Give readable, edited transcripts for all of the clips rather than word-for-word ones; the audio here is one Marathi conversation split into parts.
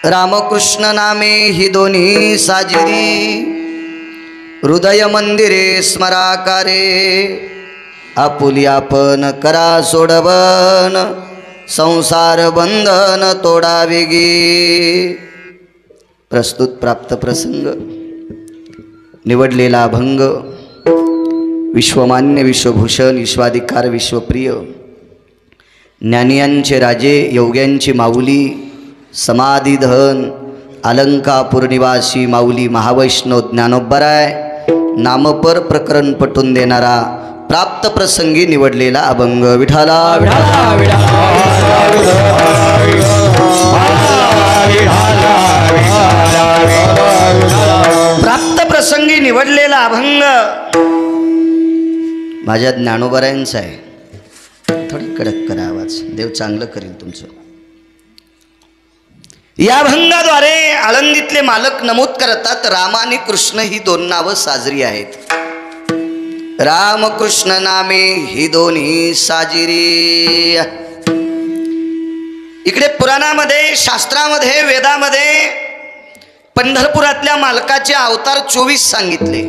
रामकृष्ण नामे हि दोन्ही साजिरी हृदय मंदिरे स्मराकारे आपुली आपण करा सोडवन संसार बंधन तोडा वेगी। प्रस्तुत प्राप्त प्रसंग निवडलेला अभंग विश्वमान्य विश्वभूषण विश्वाधिकार विश्वप्रिय ज्ञानियांचे राजे योग्यांची माऊली समाधिधन अलंकापूर निवासी माऊली महावैष्णव ज्ञानोबराय नामपर प्रकरण पटून देणारा प्राप्त प्रसंगी निवडलेला अभंग विठाला विठाला प्राप्त प्रसंगी निवडलेला अभंग माझ्या ज्ञानोबरायांचा आहे। थोडी कडक करा आवाज, देव चांगलं करेल तुमचं। या अभंगाद्वारे आळंदीतले मालक नमूद करतात राम आणि कृष्ण ही दोन नावं साजरी आहेत। राम कृष्ण नामे ही दोन्ही साजिरी। इकडे पुराणामध्ये शास्त्रामध्ये वेदामध्ये पंढरपुरातल्या मालकाचे अवतार 24 सांगितले।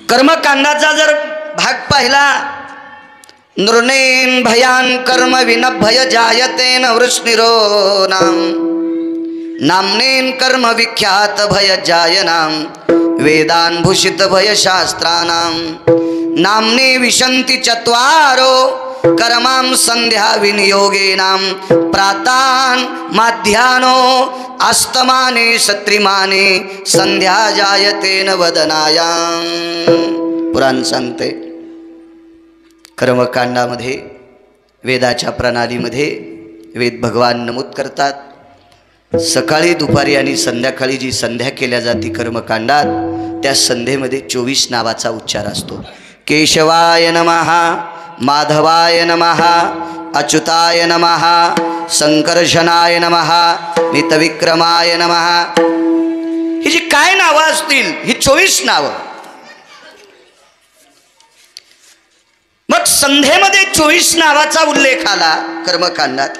कर्मकांडाचा जर भाग पाहिला नृणेन भयान कर्म विनभय जायते न वृष्णिरो नाम नामनेन कर्म विख्यात भय जायनाम वेदान भूषित भय शास्त्रानाम नामने विशंति चत्वारो कर्मां संध्या विनियोगेनाम प्रातान माध्यानो अस्तमाने सत्रिमाने संध्या जायते न वदनायाम। पुराण सांगते कर्मकांडामध्ये वेदाच्या प्रणालीमध्ये वेद भगवान नमूद करतात सकाळी दुपारी आणि संध्याकाळी जी संध्या केल्या जाते कर्मकांडात त्या संध्येमध्ये 24 नावाचा उच्चार असतो। केशवाय नमः माधवाय नमः अच्युताय नमः संकर्षणाय नमः मितविक्रमाय नमः। ही जी काय नावं असतील ही 24 नावं। मग संध्येमध्ये 24 नावाचा उल्लेख आला कर्मकांडात।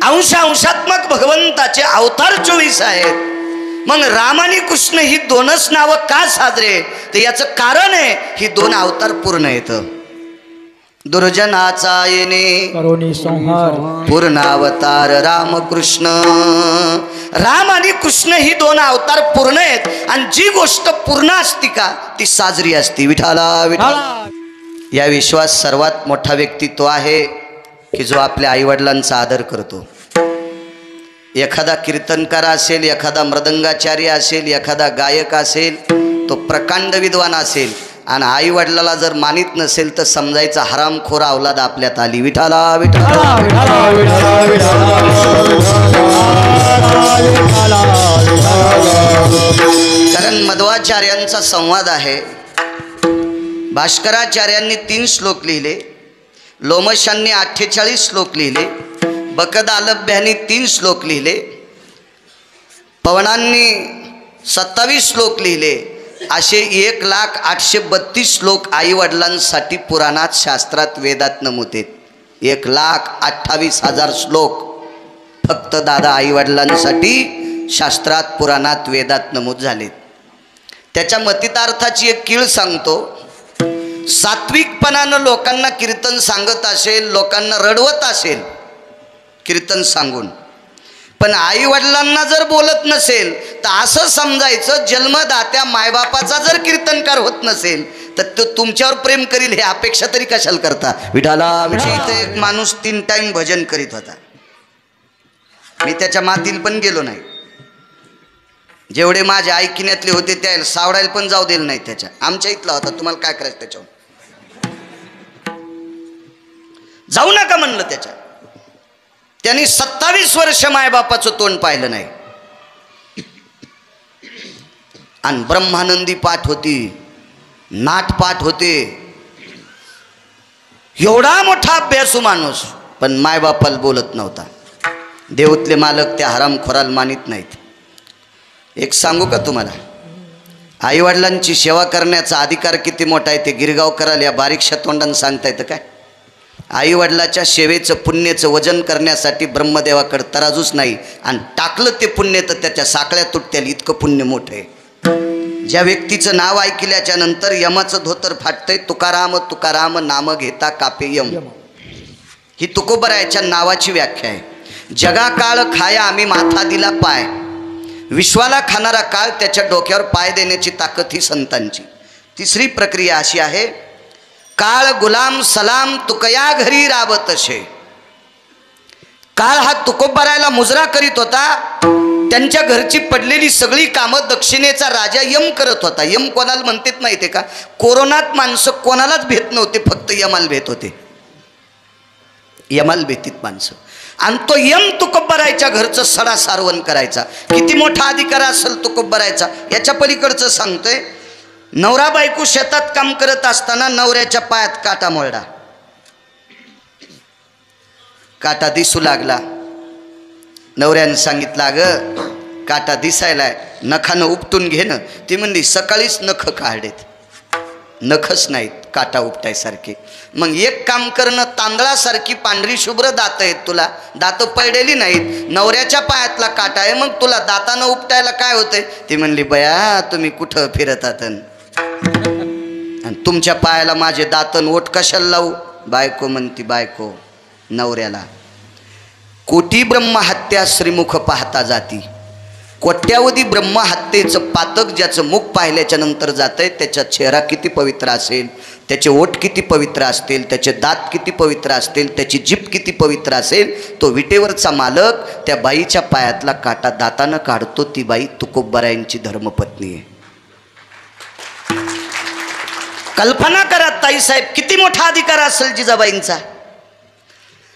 अंशात्मक भगवंताचे अवतार 24 आहेत। मग राम आणि कृष्ण ही दोनच नावं का साजरे तर याचं कारण आहे ही दोन अवतार पूर्ण आहेत। दुर्जनाचा येणे करुणी संहार पूर्णावतार रामकृष्ण। राम आणि कृष्ण ही दोन अवतार पूर्ण आहेत आणि जी गोष्ट पूर्ण असती का ती साजरी असती। विठाला विठाला। या विश्वात सर्वात मोठा व्यक्ती तो आहे की जो आपल्या आईवडिलांचा आदर करतो। एखादा कीर्तनकार असेल, एखादा मृदंगाचार्य असेल, एखादा गायक असेल, तो प्रकांड विद्वान असेल आणि आईवडिलाला जर मानित नसेल तर समजायचा हरामखोर अवलाद आपल्यात आली। विठाला विठाला। कारण मध्वाचार्यांचा संवाद आहे। भास्कराचार्यांनी 3 श्लोक लिहिले, लोमशांनी 48 श्लोक लिहिले, बकदालभ्यांनी 3 श्लोक लिहिले, पवनांनी 27 श्लोक लिहिले। असे 1,0832 श्लोक आईवडिलांसाठी पुराणात शास्त्रात वेदात नमूद आहेत। 1,28,000 श्लोक फक्त दादा आईवडिलांसाठी शास्त्रात पुराणात वेदात नमूद झालेत। त्याच्या मतितार्थाची एक कीळ सांगतो। सात्विकपणानं लोकांना कीर्तन सांगत असेल, लोकांना रडवत असेल कीर्तन सांगून, पण आई वडिलांना जर बोलत नसेल तर असं समजायचं जन्मदात्या मायबापाचा जर कीर्तनकार होत नसेल तर तो तुमच्यावर प्रेम करील हे अपेक्षा तरी कशाला करता। विठाला विठाला। एक माणूस 3 टाइम भजन करीत होता। मी त्याच्या मातील पण गेलो नाही। जेवढे माझ्या ऐकिण्यातले होते त्याला सावडायला पण जाऊ दिलं नाही। त्याच्या आमच्या इथला होता, तुम्हाला काय करायचं त्याच्यावर जाऊ नका म्हणलं। त्याच्या त्यांनी 27 वर्ष मायबापाचं तोंड पाहिलं नाही आणि ब्रह्मानंदी पाठ होती, नाट पाठ होते, एवढा मोठा अभ्यासू माणूस पण मायबापाला बोलत नव्हता। देवतले मालक त्या हरामखोराला मानित नाहीत। एक सांगू का तुम्हाला, आईवडिलांची सेवा करण्याचा अधिकार किती मोठा आहे ते गिरगावकराला या बारीकशा तोंडानं सांगता येतं काय? आई वडिलाच्या सेवेचं पुण्याचं वजन करण्यासाठी ब्रह्मदेवाकडे तराजूच नाही, आणि टाकलं ते पुण्य तर त्याच्या साखळ्या तुटत्याला, इतकं पुण्य मोठं आहे. ज्या व्यक्तीचं नाव ऐकल्याच्या नंतर यमाचं धोतर फाटतंय, तुकाराम तुकाराम नाम घेता कापे यम, ही तुकोबरायाच्या नावाची व्याख्या आहे. जगा काळ खाया आम्ही माथा दिला पाय, विश्वाला खाणारा काळ त्याच्या डोक्यावर पाय देण्याची ताकद ही संतांची. तिसरी प्रक्रिया अशी आहे, काळ गुलाम सलाम तुकया घरी राबतशे. काळ हा तुकोबरायाला मुजरा करीत होता, त्यांच्या घरची पडलेली सगळी कामं दक्षिणेचा राजा यम करत होता. यम कोणाला म्हणतात माहिती आहे का? कोरोनात माणसं कोणालाच भेट नव्हते, फक्त यमाला भेट होते. यमाला भेटीत माणसं, आणि तो यम तुकोबरायच्या घरचं सडा सारवण करायचा. किती मोठा अधिकार असेल तुकोबरायचा, याच्या पलीकडचं सांगतोय. नवरा बायको शेतात काम करत असताना नवऱ्याच्या पायात काटा मोडला, काटा दिसू लागला. नवऱ्यानं सांगितलं, अगं काटा दिसायलाय, नखानं उपटून घेणं. ती म्हणली, सकाळीच नख काढलेत, नखच नाहीत काटा उपटायसारखे. मग एक काम करणं, तांदळासारखी पांढरी शुभ्र दात आहेत तुला, दात पडलेली नाहीत, नवऱ्याच्या पायातला काटा आहे, मग तुला दातानं उपटायला काय होतंय? ती म्हणली, बया तुम्ही कुठं फिरतात आणि तुमच्या पायाला माझे दातन ओट कशाला लावू? बायको म्हणती, बायको नवऱ्याला, कोटी ब्रह्महत्या श्रीमुख पाहता जाती. कोट्यावधी ब्रह्महत्येचं पातक ज्याचं मुख पाहिल्याच्या नंतर जातंय, त्याचा चेहरा किती पवित्र असेल, त्याचे ओठ किती पवित्र असतील, त्याचे दात किती पवित्र असतील, त्याची जीभ किती पवित्र असेल, तो विटेवरचा मालक त्या बाईच्या पायातला काटा दातानं काढतो. ती बाई तुकोबरायांची धर्मपत्नी आहे. कल्पना करा ताईसाहेब, किती मोठा अधिकार असेल जिजाबाईंचा.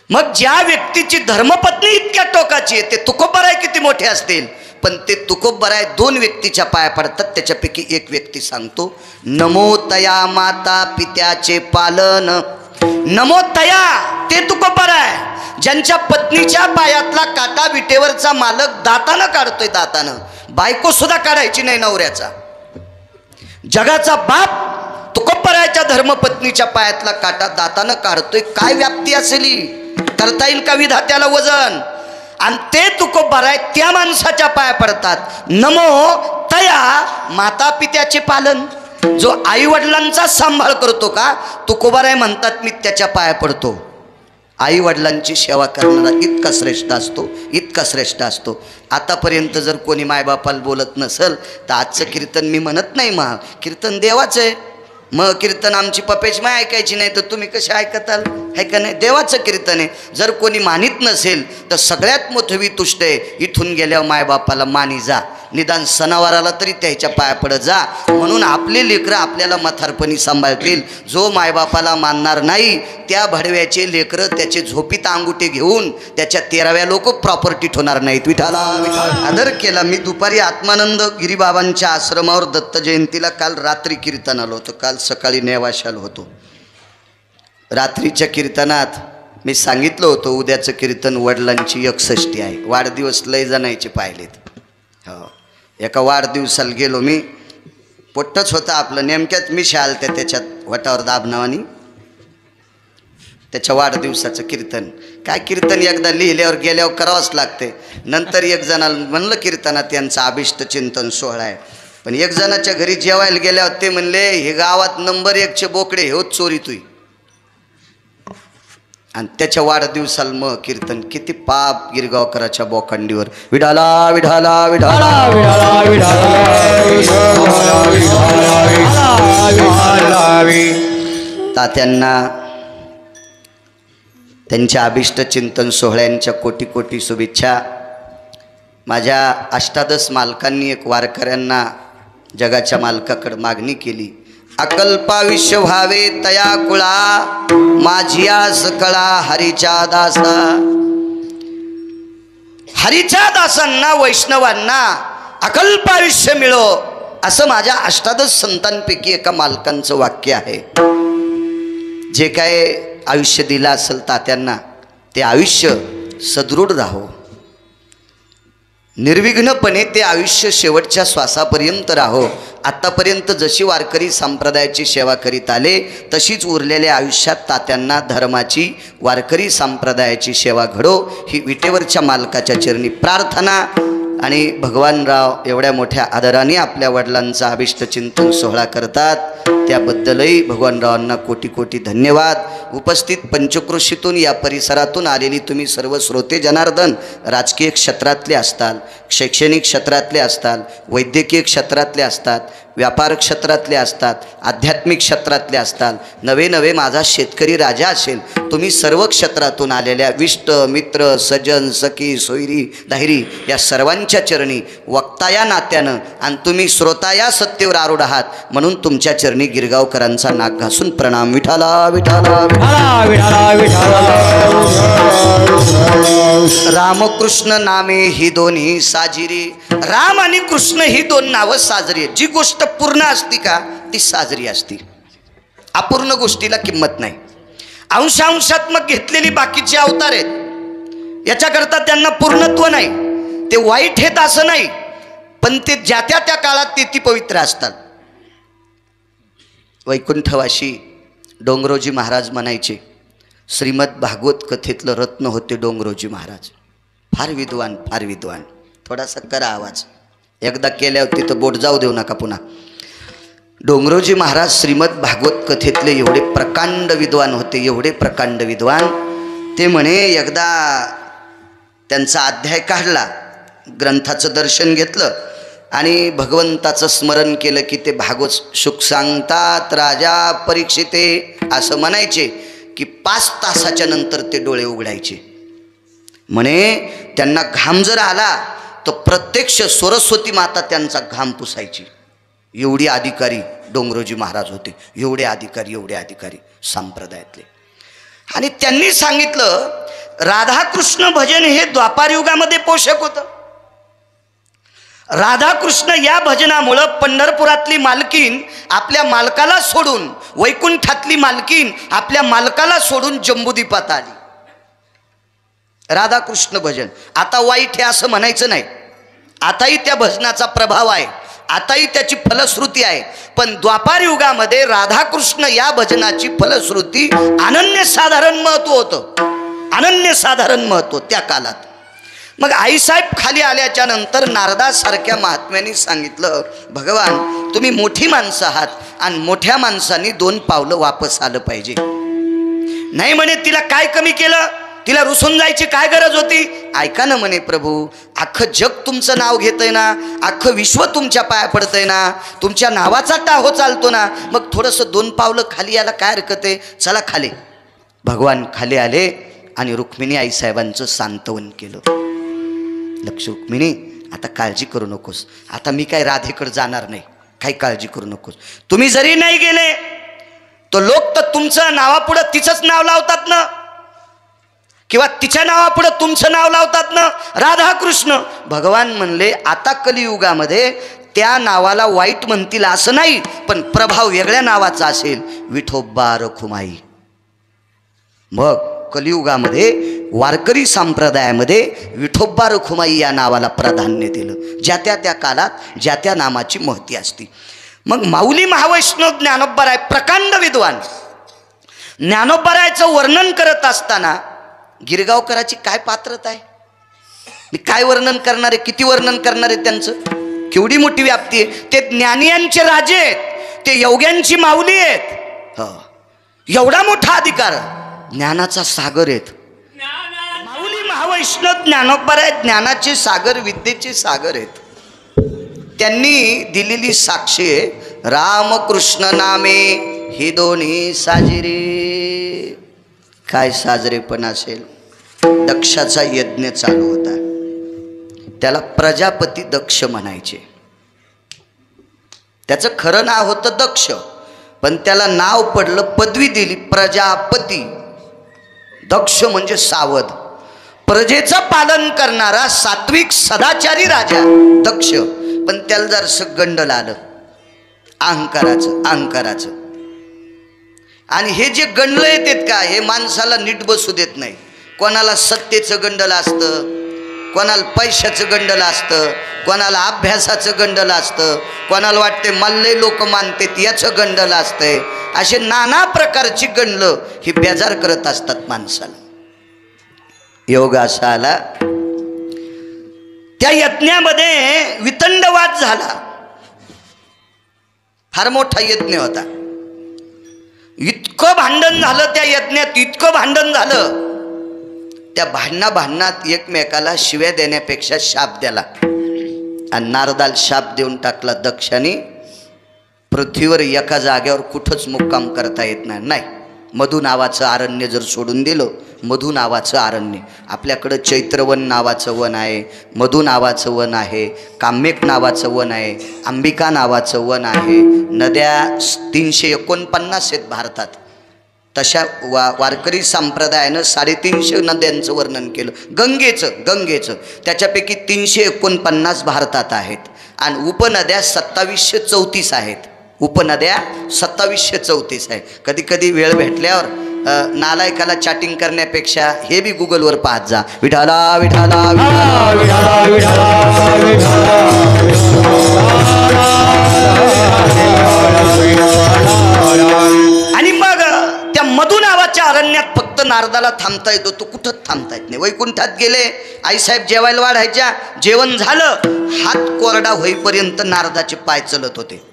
मग ज्या व्यक्तीची धर्मपत्नी इतक्या टोकाची आहे, ते तुकोबराय किती मोठे असतील. पण ते तुकोबराय दोन व्यक्तीच्या पाया पडतात. त्याच्यापैकी एक व्यक्ती सांगतो, नमो तया माता पित्याचे पालन. नमो तया, ते तुकोबराय ज्यांच्या पत्नीच्या पायातला काटा विटेवरचा मालक दातानं काढतोय, दातानं. बायको सुद्धा काढायची नाही नवऱ्याचा. जगाचा बाप तुकोबरायच्या धर्मपत्नीच्या पायातला काटा दातानं काढतोय. काय व्याप्ती असेल, करता येईल का विधात्याला वजन? आणि ते तुकोबराय त्या माणसाच्या पाया पडतात. नमो तया माता पित्याचे पालन. जो आई वडिलांचा सांभाळ करतो का, तुकोबराय म्हणतात मी त्याच्या पाया पडतो. आई वडिलांची सेवा करणारा इतका श्रेष्ठ असतो, इतका श्रेष्ठ असतो. आतापर्यंत जर कोणी मायबापाला बोलत नसेल तर आजचं कीर्तन मी म्हणत नाही, मग कीर्तन देवाचं आहे. मग कीर्तन आमची पपेच माय ऐकायची नाही तर तुम्ही कसे ऐकताल? आहे का नाही? देवाचं कीर्तन आहे. जर कोणी मानित नसेल तर सगळ्यात मोठं तुष्ट आहे, इथून गेल्यावर मायबापाला मानी जा, निदान सणावाराला तरी त्याच्या पाया पडत जा. म्हणून आपले लेकरं आपल्याला म्हातारपणी सांभाळतील. जो मायबापाला मानणार नाही त्या भडव्याचे लेकरं त्याचे झोपीत अंगुठे घेऊन त्याच्या 13व्या लोक प्रॉपर्टीत होणार नाहीत. विठाला आदर केला. मी दुपारी आत्मानंद गिरीबाबांच्या आश्रमावर दत्त जयंतीला काल रात्री कीर्तन आलो होतं. काल सकाळी नेवाशाल होतो. रात्रीच्या कीर्तनात मी सांगितलं होतं उद्याचं कीर्तन वडिलांची 61 आहे. वाढदिवस लय जणायचे पाहिलेत. हो, एका वाढदिवसाला गेलो मी, पोट्टच होतं आपलं, नेमक्यात मी शाल त्याच्यात वटावर दाबनावानी त्याच्या वाढदिवसाचं कीर्तन. काय कीर्तन एकदा लिहिल्यावर गेल्यावर करावंच लागते. नंतर एक जणाला म्हणलं कीर्तनात यांचा अभिष्ट चिंतन सोहळा आहे, पण एक जणाच्या घरी जेवायला गेल्यावर ते म्हणले हे गावात नंबर 1चे बोकडे हे होत चोरी तुई. आणि त्याच्या वाढदिवसाला मग कीर्तन. किती पाप गिरगावकराच्या बोकांडीवर. विढाला विढाला विढाला तात्यांना त्यांच्या अभिष्ट चिंतन सोहळ्यांच्या कोटी कोटी शुभेच्छा. माझ्या अष्टादश मालकांनी एक वारकऱ्यांना जगाच्या मालकाकडे मागणी केली, अकल्पाविष्य व्हावे तया कुळा, माझिया सकळा हरीच्या दासा. हरीच्या दासांना वैष्णवांना अकल्पायुष्य मिळो असं माझ्या अष्टादश संतांपैकी एका मालकांचं वाक्य आहे. जे काय आयुष्य दिलं असेल तात्यांना ते आयुष्य सदृढ राहो. निर्विघ्नपणे ते आयुष्य शेवटच्या श्वासापर्यंत राहो. आत्तापर्यंत जशी वारकरी संप्रदायाची सेवा करीत आले तशीच उरलेल्या आयुष्यात तात्यांना धर्माची वारकरी संप्रदायाची सेवा घडो ही विटेवरच्या मालकाच्या चरणी प्रार्थना. आणि भगवानराव एवढ्या मोठ्या आदराने आपल्या वडिलांचा अभिष्ट चिंतन सोहळा करतात, त्याबद्दलही भगवानरावांना कोटी कोटी धन्यवाद. उपस्थित पंचक्रोशीतून या परिसरातून आलेली तुम्ही सर्व श्रोते जनार्दन राजकीय क्षेत्रातले असताल, शैक्षणिक क्षेत्रातले असताल, वैद्यकीय क्षेत्रातले असतात, व्यापार क्षेत्रातले असतात, आध्यात्मिक क्षेत्रातले असताल, नवे नवे माझा शेतकरी राजा असेल, तुम्ही सर्व क्षेत्रातून आलेल्या विष्ट मित्र सज्जन सखी सोयरी दाहिरी या सर्वांच्या चरणी वक्ता या नात्यानं आणि तुम्ही श्रोता या सत्तेवर आरूढ आहात म्हणून तुमच्या चरणी गिरगावकरांचा नाक घासून प्रणाम. विठाला विठाला विठाला रामकृष्ण नामे ही दोन्ही साजिरी. राम आणि कृष्ण ही दोन नावं साजरी आहेत. जी गोष्ट पूर्ण असती का ती साजरी असती. अपूर्ण गोष्टीला किंमत नाही. अंशात्मक घेतलेली बाकीचे अवतार आहेत, याच्याकरता त्यांना पूर्णत्व नाही. ते वाईट आहेत असं नाही, पण ते ज्या त्या काळात ते पवित्र असतात. वैकुंठवासी डोंगरोजी महाराज म्हणायचे, श्रीमद भागवत कथेतलं रत्न होते डोंगरोजी महाराज. फार विद्वान, फार विद्वान. थोडासा करा आवाज, एकदा केल्यावर तिथं बोट जाऊ देऊ नका पुन्हा. डोंगरोजी महाराज श्रीमद भागवत कथेतले एवढे प्रकांड विद्वान होते, एवढे प्रकांड विद्वान. ते म्हणे एकदा त्यांचा अध्याय काढला, ग्रंथाचं दर्शन घेतलं आणि भगवंताचं स्मरण केलं की ते भागवत सुख सांगतात राजा परीक्षिते असं म्हणायचे की 5 तासाच्या नंतर ते डोळे उघडायचे. म्हणे त्यांना घाम जर आला तर प्रत्यक्ष सरस्वती माता त्यांचा घाम पुसायची. एवढी अधिकारी डोंगरोजी महाराज होते, एवढे अधिकारी संप्रदायातले. आणि त्यांनी सांगितलं राधाकृष्ण भजन हे द्वापार युगामध्ये पोषक होतं. राधाकृष्ण या भजनामुळं पंढरपुरातली मालकीन आपल्या मालकाला सोडून, वैकुंठातली मालकीन आपल्या मालकाला सोडून जम्बूद्वीपात आली. राधाकृष्ण भजन आता वाईट आहे असं म्हणायचं नाही. आताही त्या भजनाचा प्रभाव आहे, आताही त्याची फलश्रुती आहे. पण द्वापार युगामध्ये राधाकृष्ण या भजनाची फलश्रुती अनन्यसाधारण महत्त्व होतं, अनन्यसाधारण महत्त्व त्या काळात. मग आईसाहेब खाली आल्याच्या नंतर नारदासारख्या महात्म्यांनी सांगितलं, भगवान तुम्ही मोठी माणसं आहात आणि मोठ्या माणसांनी 2 पावलं वापस आलं पाहिजे. नाही म्हणे तिला काय कमी केलं, तिला रुसून जायची काय गरज होती. ऐका ना म्हणे प्रभू, अख्खं जग तुमचं नाव घेतंय ना, अख्खं विश्व तुमच्या पाया पडतंय ना, तुमच्या नावाचा टाहो चालतो ना, मग थोडंसं 2 पावलं खाली यायला काय हरकत आहे, चला खाली. भगवान खाली आले आणि रुक्मिणी आईसाहेबांचं सांत्वन केलं. लक्ष रुक्मिणी, आता काळजी करू नकोस, आता मी काय राधेकडे जाणार नाही, काही काळजी करू नकोस. तुम्ही जरी नाही गेले तर लोक तर तुमचं नावापुढं तिचंच नाव लावतात ना, किंवा तिच्या नावापुढं तुमचं नाव लावतात ना, राधाकृष्ण. भगवान म्हणले आता कलियुगामध्ये त्या नावाला वाईट म्हणतील असं नाही, पण प्रभाव वेगळ्या नावाचा असेल, विठोबा रखुमाई. मग कलियुगामध्ये वारकरी संप्रदायामध्ये विठोबा रखुमाई या नावाला प्राधान्य दिलं, ज्या त्या काळात ज्या त्या नामाची महती असती. मग माऊली महावैष्णव ज्ञानोबराय प्रकांड विद्वान. ज्ञानोबरायचं वर्णन करत असताना गिरगावकराची काय पात्रता आहे, मी काय वर्णन करणार आहे, किती वर्णन करणार आहे त्यांचं, केवढी मोठी व्याप्ती आहे. ते ज्ञानियांचे राजे आहेत, ते योग्यांची माऊली आहेत. एवढा मोठा अधिकार, ज्ञानाचा सागर आहेत. माऊली महावैष्णव ज्ञानोबराय ज्ञानाचे सागर, विद्येचे सागर आहेत. त्यांनी दिलेली साक्षी रामकृष्ण नामे ही दोन्ही साजिरे. काय साजरेपण असेल. दक्षाचा यज्ञ चालू होता, त्याला प्रजापती दक्ष म्हणायचे. त्याचं खरं नाव होतं दक्ष, पण त्याला नाव पडलं, पदवी दिली प्रजापती. दक्ष म्हणजे सावध, प्रजेचं पालन करणारा सात्विक सदाचारी राजा दक्ष. पण त्याला जरासं गंडल आलं अहंकाराचं. आणि हे जे गंडलं येतात का, हे माणसाला नीट बसू देत नाही. कोणाला सत्तेचं गंडल असतं, कोणाला पैशाचं गंडलं असतं, कोणाला अभ्यासाचं गंडलं असतं, कोणाला वाटते मल्ले लोक मानतात याचं गंडलं असतंय. असे नाना प्रकारची गंडलं ही बेजार करत असतात माणसाला. योग असा आला, त्या यज्ञामध्ये वितंडवाद झाला. फार मोठा यज्ञ होता. इतकं भांडण झालं त्या यज्ञात, इतकं भांडण झालं. त्या भांडणात एकमेकाला शिव्या देण्यापेक्षा शाप द्याला. आणि नारदाला शाप देऊन टाकला दक्षाने. पृथ्वीवर एका जागेवर कुठंच मुक्काम करता येत नाही. मधु नावाचं अरण्य जर सोडून दिलं, मधु नावाचं अरण्य, आपल्याकडं चैत्रवन नावाचं वन आहे, मधु नावाचं वन आहे, काम्यक नावाचं वन आहे, अंबिका नावाचं वन आहे. नद्या 349 आहेत भारतात. तशा वारकरी संप्रदायानं 350 नद्यांचं वर्णन केलं. गंगेचं त्याच्यापैकी 349 भारतात आहेत. आणि उपनद्या 2734 आहेत. उपनद्या 2734 आहे. कधी कधी वेळ भेटल्यावर नालायकाला चॅटिंग करण्यापेक्षा हे बी गुगलवर पाहत जा. विठाला विठाला आणि मग त्या मधु नावाच्या अरण्यात फक्त नारदाला थांबता येतो. तो कुठं थांबता येत नाही. वैकुंठात गेले, आईसाहेब जेवायला वाढायच्या. जेवण झालं, हात कोरडा होईपर्यंत नारदाचे पाय चलत होते.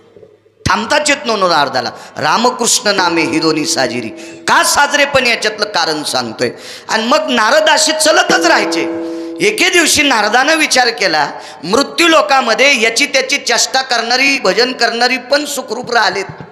थांबताच येत नव्हतं नारदाला. रामकृष्ण नामे ही दोन्ही साजिरी. का साजरे पण याच्यातलं कारण सांगतोय. आणि मग नारद असे चलतच राहायचे. एके दिवशी नारदानं विचार केला, मृत्यू लोकामध्ये याची त्याची चेष्टा करणारी, भजन करणारी पण सुखरूप राहिलेत,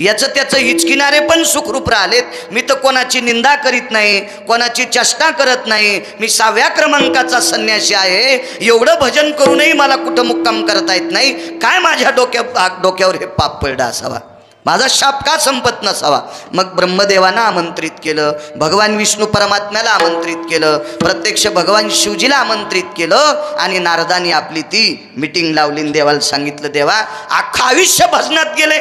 याचं त्याचं हिचकिनारे पण सुखरूप राहिलेत. मी तर कोणाची निंदा करीत नाही, कोणाची चेष्टा करत नाही. मी 6व्या क्रमांकाचा संन्यासी आहे. एवढं भजन करूनही मला कुठं मुक्काम करता येत नाही. काय माझ्या डोक्यावर हे पाप पडलं असावा, माझा शाप का संपत नसावा. मग ब्रह्मदेवानं आमंत्रित केलं, भगवान विष्णू परमात्म्याला आमंत्रित केलं, प्रत्यक्ष भगवान शिवजीला आमंत्रित केलं. आणि नारदानी आपली ती मीटिंग लावली. देवाला सांगितलं, देवा अख्खं आयुष्य भजनात गेले,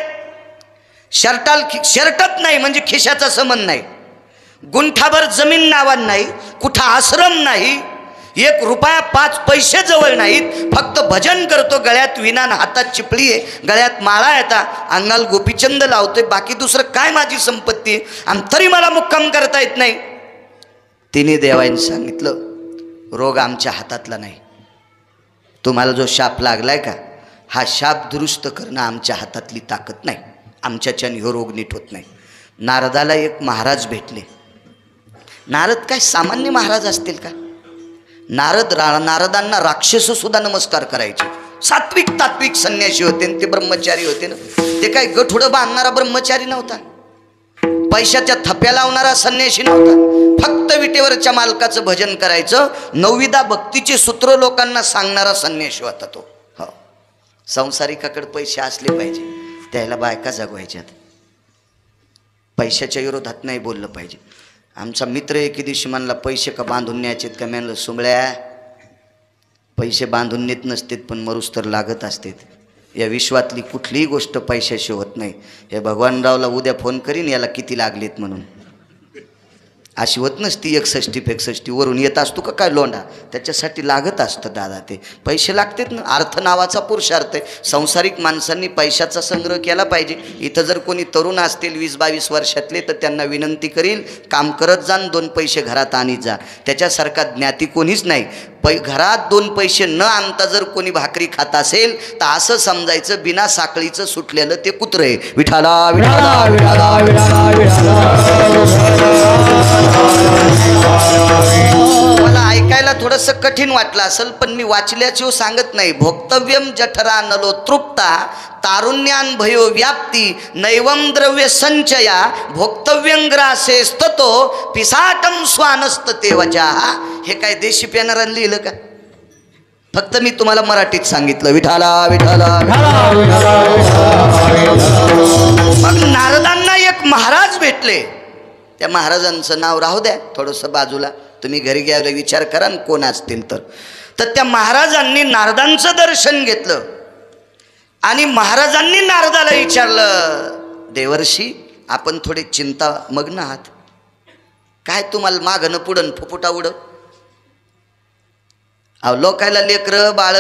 शर्टत नाही म्हणजे खिशाचा संबंध नाही, गुंठाभर जमीन नावान नाही, कुठं आश्रम नाही, 1 रुपया 5 पैसे जवळ नाहीत, फक्त भजन करतो. गळ्यात विना, हातात चिपळी आहे, गळ्यात माळा येता, अंगाला गोपीचंद लावतोय, बाकी दुसरं काय माझी संपत्ती आहे, आणि तरी मला मुक्काम करता येत नाही. तिने देवाने सांगितलं, रोग आमच्या हातातला नाही. तुम्हाला जो शाप लागलाय का, हा शाप दुरुस्त करणं आमच्या हातातली ताकद नाही. आमच्याच्याने ह्यो रोग नीट होत नाही. नारदाला एक महाराज भेटले. नारद काय सामान्य महाराज असतील का? नारदांना राक्षस सुद्धा नमस्कार करायचे. सात्विक तात्विक संन्यासी होते, ते ब्रह्मचारी होते ना. ते काय गठुडं बांधणारा ब्रह्मचारी नव्हता, पैशाच्या थप्या लावणारा संन्यासी नव्हता. फक्त विटेवरच्या मालकाचं भजन करायचं, 9विधा भक्तीचे सूत्र लोकांना सांगणारा संन्यासी होता तो. हो, संसारिकाकडे पैसे असले पाहिजे, त्याला बायका जगवायच्यात, पैशाच्या विरोधात नाही बोललं पाहिजे. आमचा मित्र एके दिवशी म्हणला, पैसे का बांधून न्यायचेत का? म्हणलं, सुंबळ्या, पैसे बांधून नेत नसतेत पण मरूस तर लागत असतेत. या विश्वातली कुठलीही गोष्ट पैशाशी होत नाही. हे भगवानरावला उद्या फोन करीन याला किती लागलेत म्हणून. अशी होत नसती 61-65 वरून येत असतो का काय लोंढा, त्याच्यासाठी लागत असतं दादा. ते पैसे लागतात ना. अर्थ नावाचा पुरुषार्थ आहे. संसारिक माणसांनी पैशाचा संग्रह केला पाहिजे. इथं जर कोणी तरुण असतील 20-22 वर्षातले, तर त्यांना विनंती करील, काम करत जाण, 2 पैसे घरात आणीत जा. त्याच्यासारखा ज्ञाती कोणीच नाही. घरात 2 पैसे न आणता जर कोणी भाकरी खात असेल तर असं समजायचं बिना साखळीचं सुटलेलं ते कुत्र आहे. विठाला विठाला विठाला विठाला. मला ऐकायला थोडंसं कठीण वाटलं असेल, पण मी वाचल्याची सांगत नाही. भोक्तव्यम जठरा नलो तृप्ता तारुण्यान भयो व्याप्ती नैवम द्रव्य संचया भोक्तव्यंग्रासे स्ततो पिसाटम स्वानस्तते वजा. हे काय देशी पेनारानं लिहिलं का? फक्त मी तुम्हाला मराठीत सांगितलं. विठाला विठाला. मग नारदांना एक महाराज भेटले. त्या महाराजांचं नाव राहू द्या थोडंसं बाजूला, तुम्ही घरी गेल्यावर विचार करा कोण असतील तर. त्या महाराजांनी नारदांचं दर्शन घेतलं आणि महाराजांनी नारदाला विचारलं, देवर्षी आपण थोडे चिंतामग्न आहात काय? तुम्हाला मागणं पुढं फुफुटा उड? अहो लोकायला लेकरं बाळ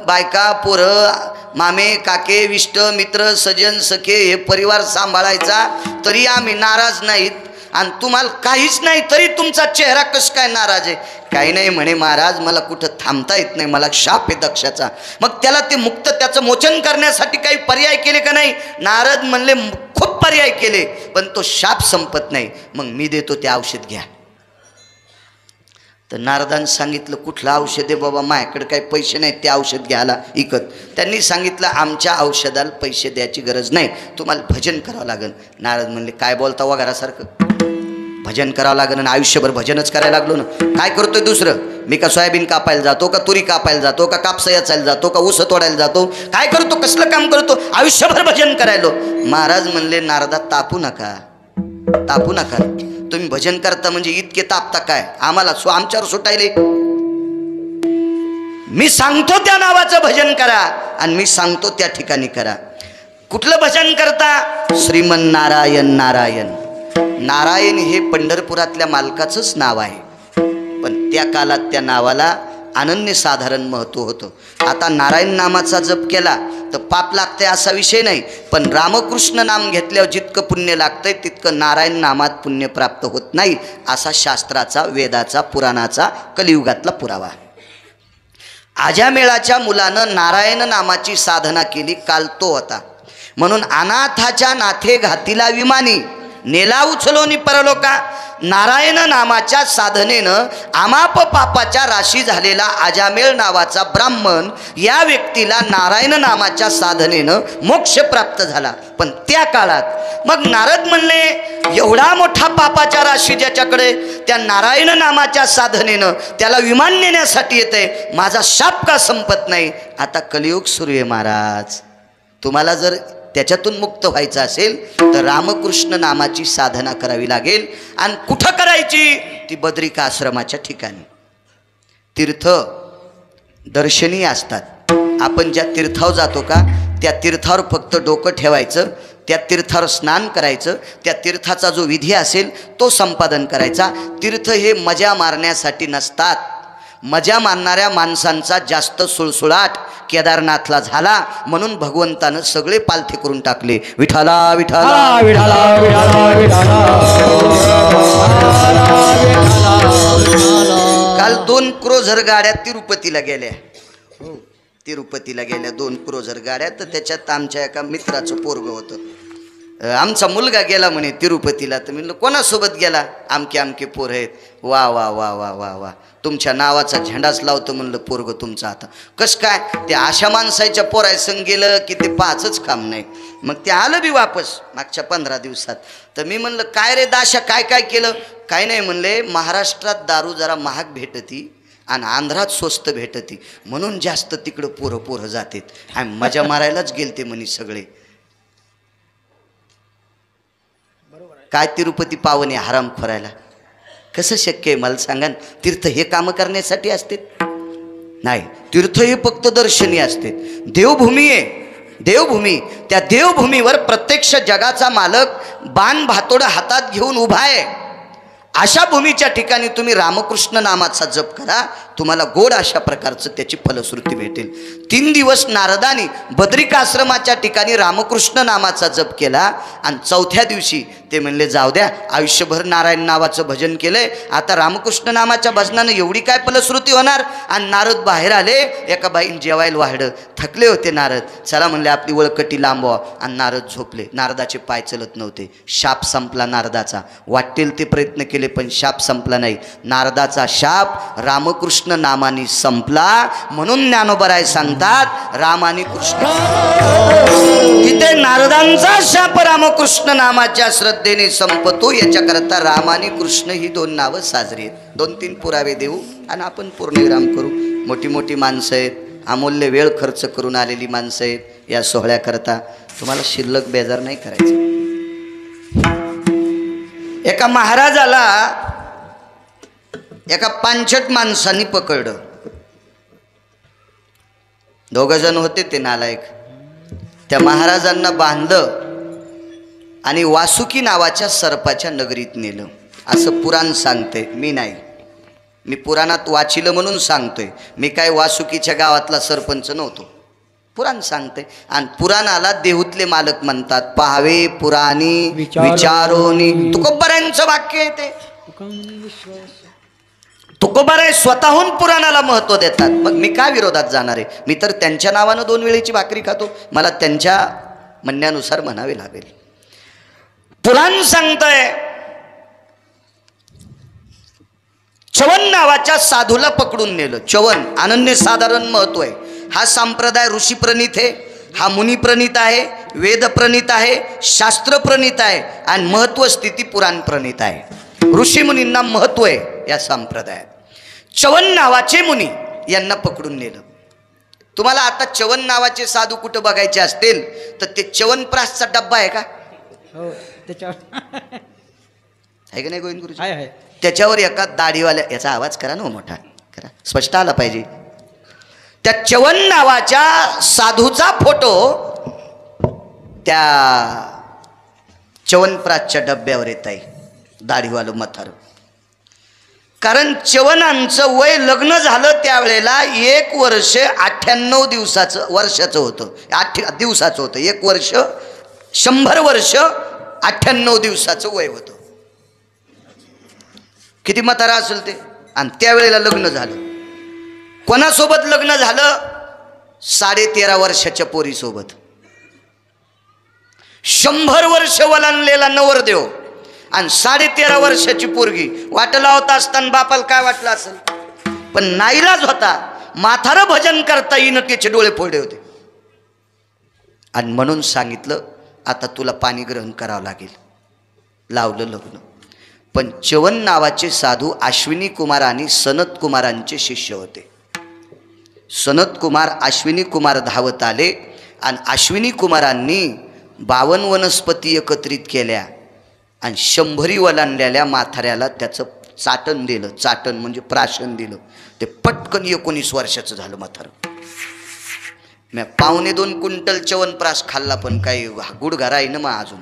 बायका पोरं मामे काके विष्ट मित्र सजन सखे हे परिवार सांभाळायचा, तरी आम्ही नाराज नाहीत आणि तुम्हाला काहीच नाही तरी तुमचा चेहरा कसं काय नाराज आहे? काही नाही म्हणे महाराज, मला कुठं थांबता येत नाही, मला शाप आहे दक्षाचा. मग त्याला ते मुक्त त्याचं मोचन करण्यासाठी काही पर्याय केले का नाही? नारद म्हणले खूप पर्याय केले, पण तो शाप संपत नाही. मग मी देतो ते औषध घ्या. तर नारदांनी सांगितलं कुठलं औषध आहे बाबा, माझ्याकडे काही पैसे नाहीत ते औषध घ्यायला इकत. त्यांनी सांगितलं आमच्या औषधाला पैसे द्यायची गरज नाही, तुम्हाला भजन करावं लागेल. नारद म्हणले काय बोलता वगैरेसारखं, भजन करावं लागेल. आणि आयुष्यभर भजनच करायला लागलो ना. काय करतोय दुसरं? मी का सोयाबीन कापायला जातो का तुरी कापायला जातो का कापसा याचायला जातो का ऊस तोडायला जातो? काय करतो? कसलं काम करतो? आयुष्यभर भजन करायलो. महाराज म्हणले नारदा तापू नका, तापू नका. तुम्ही भजन करता म्हणजे इतके तापता काय? आम्हाला आमच्यावर सुटायले. मी सांगतो त्या नावाचं भजन करा आणि मी सांगतो त्या ठिकाणी करा. कुठलं भजन करता? श्रीमन नारायण नारायण. नारायण हे पंढरपुरातल्या मालकाचंच नाव आहे, पण त्या काळात त्या नावाला अनन्यसाधारण महत्त्व होतं. आता नारायण नामाचा जप केला तर पाप लागते असा विषय नाही, पण रामकृष्ण नाम घेतल्यावर जितकं पुण्य लागतंय तितकं नारायण नामात पुण्य प्राप्त होत नाही, असा शास्त्राचा वेदाचा पुराणाचा कलियुगातला पुरावा. आजामेळाच्या मुलानं नारायण नामाची साधना केली, काल तो होता. म्हणून अनाथाच्या नाथे घातीला विमानी नेला उचलोनी परलोका. नारायण नामाच्या साधनेनं आमाप पापाच्या राशी झालेला आजामेळ नावाचा ब्राह्मण या व्यक्तीला नारायण नामाच्या साधनेनं मोक्ष प्राप्त झाला. पण त्या काळात मग नारद म्हणले एवढा मोठा पापाच्या राशी ज्याच्याकडे, त्या नारायण नामाच्या साधनेनं त्याला विमान नेण्यासाठी येतंय, माझा शाप का संपत नाही? आता कलियुग सुरू आहे महाराज. तुम्हाला जर त्याच्यातून मुक्त व्हायचं असेल तर रामकृष्ण नामाची साधना करावी लागेल. आणि कुठं करायची? ती बद्रिका आश्रमाच्या ठिकाणी. तीर्थ दर्शनीय असतात. आपण ज्या तीर्थावर जातो का त्या तीर्थावर फक्त डोकं ठेवायचं, त्या तीर्थावर स्नान करायचं, त्या तीर्थाचा जो विधी असेल तो संपादन करायचा. तीर्थ हे मजा मारण्यासाठी नसतात. मजा मारणाऱ्या माणसांचा जास्त सुळसुळाट केदारनाथला झाला, म्हणून भगवंतानं सगळे पालथे करून टाकले. विठाला विठाला विठाला विठाला. काल 2 क्रोझर गाड्या तिरुपतीला गेल्या. तिरुपतीला गेल्या 2 क्रोझर गाड्या. तर त्याच्यात आमच्या एका मित्राचं पोरगं होतं. आमचा मुलगा गेला म्हणे तिरुपतीला. तर म्हणलं कोणासोबत गेला? आमके आमके पोर आहेत. वा वा वा वा वा वा, तुमच्या नावाचा झेंडाच लावतो म्हणलं पोरग तुमचं. आता कसं काय? ते अशा माणसाच्या पोरायसंग गेलं की ते पाचच काम नाही. मग ते आलं बी वापस मागच्या 15 दिवसात. तर मी म्हणलं काय रे दाशा, काय काय केलं? काय नाही म्हणले, महाराष्ट्रात दारू जरा महाग भेटती आणि आंध्रात स्वस्त भेटती, म्हणून जास्त तिकडं पोरं पोरं जातात. आणि मजा मारायलाच गेलते म्हणे सगळे. काय तिरुपती पावने हराम खोरायला? कसं शक्य आहे मला सांगा? तीर्थ हे कामं करण्यासाठी असते? नाही, तीर्थ हे फक्त दर्शनीय असते. देवभूमी आहे, देवभूमी. त्या देवभूमीवर प्रत्यक्ष जगाचा मालक बाण भातोड हातात घेऊन उभा आहे. अशा भूमीच्या ठिकाणी तुम्ही रामकृष्ण नामाचा जप करा, तुम्हाला गोड अशा प्रकारचं त्याची फलश्रुती भेटेल. 3 दिवस नारदानी बद्रिका आश्रमाच्या ठिकाणी रामकृष्ण नामाचा जप केला आणि 4थ्या दिवशी ते म्हणले जाऊ द्या, आयुष्यभर नारायण नावाचं भजन केलंय, आता रामकृष्ण नामाच्या भजनानं एवढी काय फलश्रुती होणार? आणि नारद बाहेर आले. एका बाईन जेवायला वाढलं, थकले होते नारद. चला म्हणले आपली वळकटी लांबवा. आणि नारद झोपले. नारदाचे पाय चलत नव्हते. शाप संपला नारदाचा. वाटेल ते प्रयत्न केले पण शाप संपला नाही. नारदाचा शाप रामकृष्ण नामाने संपला. म्हणून ज्ञानोबराय सांगतात रामानी कृष्ण. तिथे नारदांचा शाप रामकृष्ण नामाच्या श्रद्धेने संपतो. याच्याकरता राम आणि कृष्ण ही 2 नावं साजरी आहेत. 2-3 पुरावे देऊ आणि आपण पूर्णविराम करू. मोठी मोठी माणसं आहेत, अमूल्य वेळ खर्च करून आलेली माणसं आहेत या सोहळ्याकरता. तुम्हाला शिल्लक बेजार नाही करायचं. एका महाराजाला एका पांचट माणसांनी पकडलं. 2 जण होते ते नालायक. त्या महाराजांना बांधलं आणि वासुकी नावाच्या सर्पाच्या नगरीत नेलं, असं पुराण सांगते, मी नाही. मी पुराणात वाचिलं म्हणून सांगतोय, मी काय वासुकीच्या गावातला सरपंच नव्हतो, पुराण सांगते. आणि पुराणाला देहूतले मालक म्हणतात. पाहावे पुराणी विचारोनी, तुकोबारांचं वाक्य आहे ते. तुकोबाराय स्वतःहून पुराणाला महत्व देतात. मग मी काय विरोधात जाणार आहे? मी तर त्यांच्या नावानं 2 वेळेची भाकरी खातो, मला त्यांच्या म्हणण्यानुसार म्हणावे लागेल. पुराण सांगतंय च्यवन नावाच्या साधूला पकडून नेलं. च्यवन अनन्यसाधारण महत्व आहे. हा संप्रदाय ऋषी प्रणित आहे, हा मुनी प्रणित आहे, वेद प्रणित आहे, शास्त्र प्रणित आहे आणि महत्व स्थिती पुराण प्रणित आहे. ऋषी मुनींना महत्व आहे या संप्रदायात. च्यवन नावाचे मुनी यांना पकडून नेलं. तुम्हाला आता च्यवन नावाचे साधू कुठं बघायचे असतील तर ते च्यवनप्रासचा डब्बा आहे का? हो, त्याच्यावर आहे का नाही गोविंद गुरुजी? आहे. त्याच्यावर एका दाढीवाल्या, याचा आवाज करा ना मोठा करा, स्पष्ट आला पाहिजे. त्या च्यवन नावाच्या साधूचा फोटो त्या च्यवनप्रासच्या डब्यावर येत आहे, दाढीवालं म्हातारं. कारण च्यवनांचं वय लग्न झालं त्यावेळेला 1 वर्ष 98 वर्षाचं होतं, 8 दिवसाचं होतं. 1 वर्ष 100 वर्ष 98 दिवसाचं वय होतं. किती म्हातारा असेल ते? आणि त्यावेळेला लग्न झालं. कोणासोबत लग्न झालं? 13.5 वर्षाच्या पोरीसोबत. 100 वर्ष वलांडलेला नवरदेव आणि 13.5 वर्षाची पोरगी. वाटला होता असताना बापाला काय वाटलं असेल, पण नाईलाज होता. म्हातारं भजन करता येईन, त्याचे डोळे फोडे होते. आणि म्हणून सांगितलं आता तुला पाणी ग्रहण करावं लागेल. लावलं लग्न. पण च्यवन नावाचे साधू अश्विनी कुमार आणि सनत कुमारांचे शिष्य होते. सनत कुमार अश्विनी कुमार धावत आले आणि अश्विनी कुमारांनी 52 वनस्पती एकत्रित केल्या आणि 100 वलांडलेल्या म्हाताऱ्याला त्याचं चाटण दिलं. चाटण म्हणजे प्राशन दिलं. ते पटकन 19 वर्षाचं झालं म्हातारं. मी 2.25 क्विंटल च्यवनप्राश खाल्ला, पण काही गुडघा आहे ना मग अजून,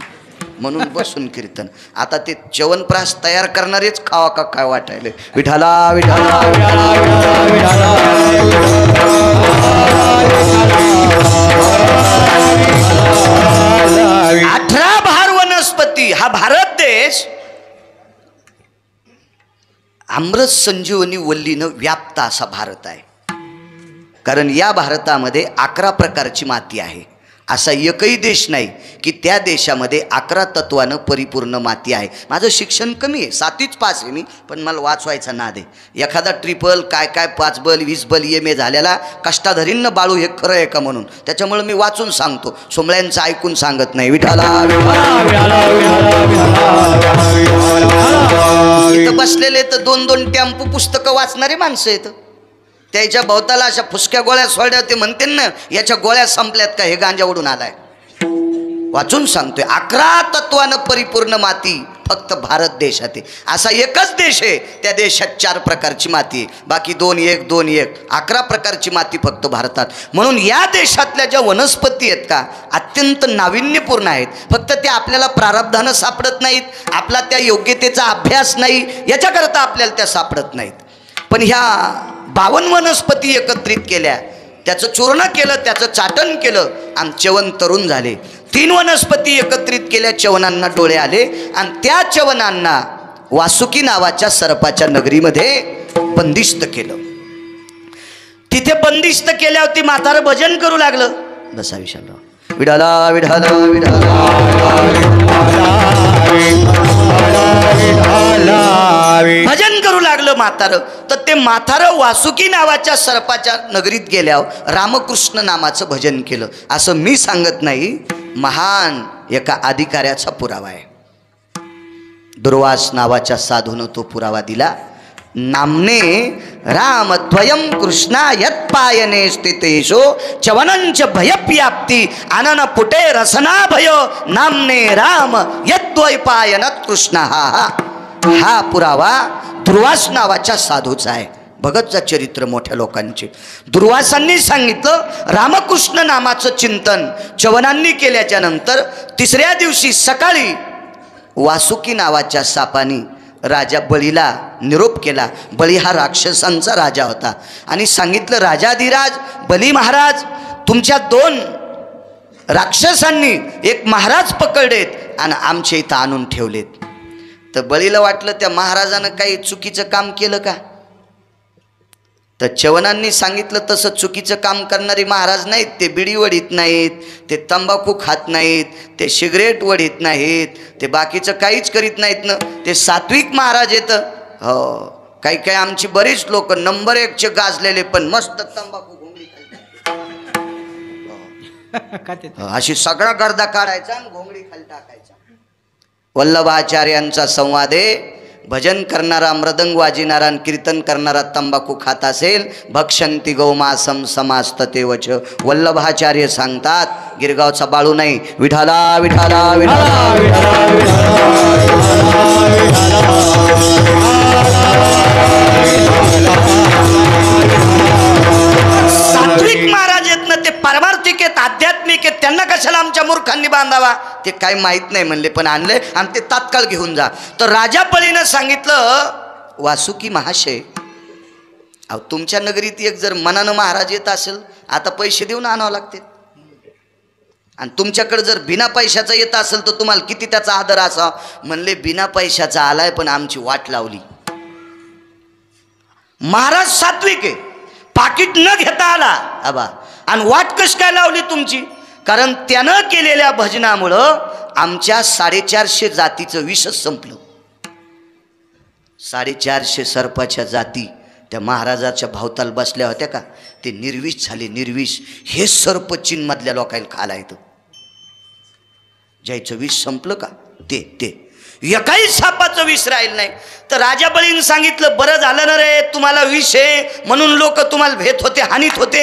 म्हणून बसून कीर्तन. आता ते च्यवनप्राश तयार करणारेच खावा का काय वाटायले. विठाला विठाला 18 भार वनस्पती. हा भारत देश अमृत संजीवनी वल्लीनं व्याप्त असा भारत आहे. कारण या भारतामध्ये 11 प्रकारची माती आहे. असा एकही देश नाही की त्या देशामध्ये 11 तत्वानं परिपूर्ण माती आहे. माझं शिक्षण कमी आहे, 7वीच पास आहे मी, पण मला वाचवायचा नाद आहे. एखादा ट्रिपल काय 5 बल 20 बल MA झालेला कष्टाधरींना बाळू हे खरं आहे का म्हणून, त्याच्यामुळे मी वाचून सांगतो, सोमळ्यांचं ऐकून सांगत नाही. विठाला इथं बसलेले तर 2-2 टेम्पो पुस्तकं वाचणारी माणसं आहेत. त्याच्या भोवताला अशा फुसक्या गोळ्या सोडल्या, ते म्हणते ना याच्या गोळ्या संपल्यात का, हे गांजा उडून आलाय. वाचून सांगतोय 11 तत्वानं परिपूर्ण माती फक्त भारत देशात आहे. असा एकच देश आहे त्या देशात 4 प्रकारची माती आहे, बाकी 2-1 11 प्रकारची माती फक्त भारतात. म्हणून या देशातल्या ज्या वनस्पती आहेत का अत्यंत नाविन्यपूर्ण आहेत. फक्त त्या आपल्याला प्रारब्धानं सापडत नाहीत, आपला त्या योग्यतेचा अभ्यास नाही याच्याकरता आपल्याला त्या सापडत नाहीत. पण ह्या 52 वनस्पती एकत्रित केल्या, त्याचं चूर्ण केलं, त्याचं चाटण केलं आणि च्यवन तरुण झाले. 3 वनस्पती एकत्रित केल्या, च्यवनांना डोळे आले आणि त्या च्यवनांना वासुकी नावाच्या सर्पाच्या नगरीमध्ये बंदिस्त केलं. तिथे बंदिस्त केल्यावर ती म्हातारं भजन करू लागलं. बसा विशालराव. विडाला विडाला विडाला भजन करू लागलं म्हातारं. तर ते म्हातारं वासुकी नावाच्या सर्पाच्या नगरीत गेल्यावर रामकृष्ण नामाचं भजन केलं. असं मी सांगत नाही, महान एका अधिकाऱ्याचा पुरावा आहे. दुर्वास नावाच्या साधूनं तो पुरावा दिला. नामने रामद्वयं कृष्णा यत्पायने स्थितेषु च्यवनंच भयव्याप्ती आनन पुटे रसना भय नामने राम यद्वैपायनत कृष्ण. हा पुरावा दुर्वास नावाच्या साधूचा आहे. भगत जा चरित्र मोठ्या लोकांचे. दुर्वासांनी सांगितलं रामकृष्ण नामाचं चिंतन च्यवनांनी केल्याच्या नंतर 3ऱ्या दिवशी सकाळी वासुकी नावाच्या सापानी राजा बळीला निरोप केला. बळी हा राक्षसांचा राजा होता आणि सांगितलं, राजाधिराज बली महाराज, तुमच्या 2 राक्षसांनी एक महाराज पकडलेत आणि आमच्या इथं आणून ठेवलेत. तर बळीला वाटलं त्या महाराजानं काही चुकीचं काम केलं का. तर च्यवनांनी सांगितलं, तसं चुकीचं काम करणारे महाराज नाहीत, ते बिडी वडीत नाहीत, ते तंबाखू खात नाहीत, ते सिगरेट वडीत नाहीत, ते बाकीचं काहीच करीत नाहीत ना, ते सात्विक महाराज येतं. हो, काही काही आमची बरीच लोक नंबर 1चे गाजलेले पण मस्त तंबाखू घोंगडी खाली अशी सगळा गर्दा काढायचा आणि घोंगडी खाली टाकायचा. वल्लभाचार्यांचा संवाद आहे, भजन करणारा, मृदंग वाजिणारा आणि कीर्तन करणारा तंबाखू खात असेल, भक्षंती गौमासम समास्ततेवच. वल्लभाचार्य सांगतात, गिरगावचा बाळू नाही, विठाला विठाला विठाला सात्विक महाराज आहेत ना, ते पारमार्थिक आहेत, आध्यात्मिक आहेत, त्यांना कशाला आमच्या मूर्खांनी बांधावा. ते काय माहीत नाही म्हणले, पण आणले आणि ते तात्काळ घेऊन जा. तर राजा बळीनं सांगितलं, वासुकी महाशय, अहो तुमच्या नगरीत एक जर मनानं महाराज येत असेल, आता पैसे देऊन आणावं लागते, आणि तुमच्याकडे जर बिना पैशाचा येत असेल तर तुम्हाला किती त्याचा आदर असा. म्हणले, बिना पैशाचा आलाय पण आमची वाट लावली. महाराज सात्विक आहे, पाकिट न घेता आला आबा, आणि वाट कशी काय लावली तुमची. कारण त्यानं केलेल्या भजनामुळं आमच्या 450 जातीचं विषच संपलं. 450 सर्पाच्या जाती त्या महाराजाच्या भावताल बसल्या होत्या का, ते निर्विष झाले. निर्विष हे सर्प चीनमधल्या लोकांना खायला येतं. ज्याचं विष संपलं का ते एकाही सापाचं विष राहील नाही. तर राजा बळीनं सांगितलं, बरं झालं ना रे, तुम्हाला विष आहे म्हणून लोक तुम्हाला भेट होते, हानीत होते,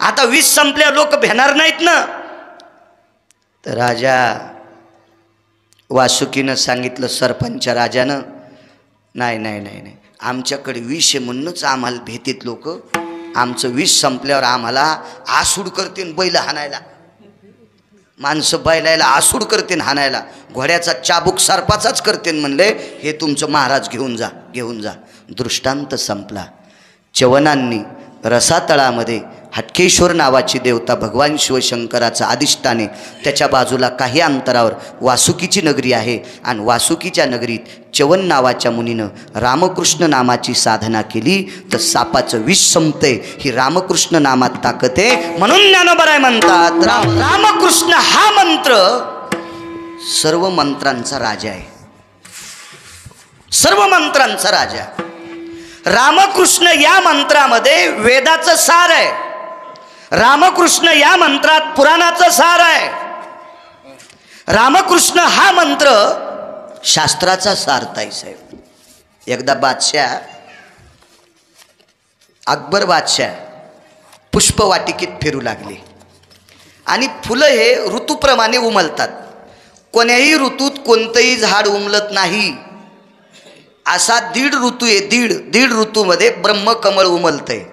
आता विष संपल्यावर लोक भेणार नाहीत ना. तर राजा वासुकीनं सांगितलं सरपंच राजानं, नाही नाही नाही नाही, आमच्याकडे विष आहे म्हणूनच आम्हाला भेटीत लोक, आमचं विष संपल्यावर आम्हाला आसूड करतील बैल हाणायला, माणसं बैलायला आसूड करतील हाणायला, घोड्याचा चाबूक सर्पाचाच करतील. म्हणले, हे तुमचं महाराज घेऊन जा घेऊन जा. दृष्टांत संपला. च्यवनांनी रसातळामध्ये हटकेश्वर नावाची देवता भगवान शिवशंकराचा अधिष्ठाने, त्याच्या बाजूला काही अंतरावर वासुकीची नगरी आहे, आणि वासुकीच्या नगरीत च्यवन नावाच्या मुनीनं रामकृष्ण नामाची साधना केली, तर सापाचं विष संपते. ही रामकृष्ण नामात ताकद आहे, म्हणून ज्ञानोबराय म्हणतात, रामकृष्ण हा मंत्र सर्व मंत्रांचा राजा आहे, सर्व मंत्रांचा राजा. रामकृष्ण या मंत्रामध्ये वेदाचं सार आहे, रामकृष्ण या मंत्रात पुराणाचं सार आहे, रामकृष्ण हा मंत्र शास्त्राचा सार ताई साहेब. एकदा बादशाह अकबर बादशाह पुष्पवाटिकेत फिरू लागले, आणि फुलं हे ऋतूप्रमाणे उमलतात. कोण्याही ऋतूत कोणतंही झाड उमलत नाही, असा 1.5 ऋतू आहे. दीड ऋतूमध्ये ब्रह्मकमळ उमलतंय.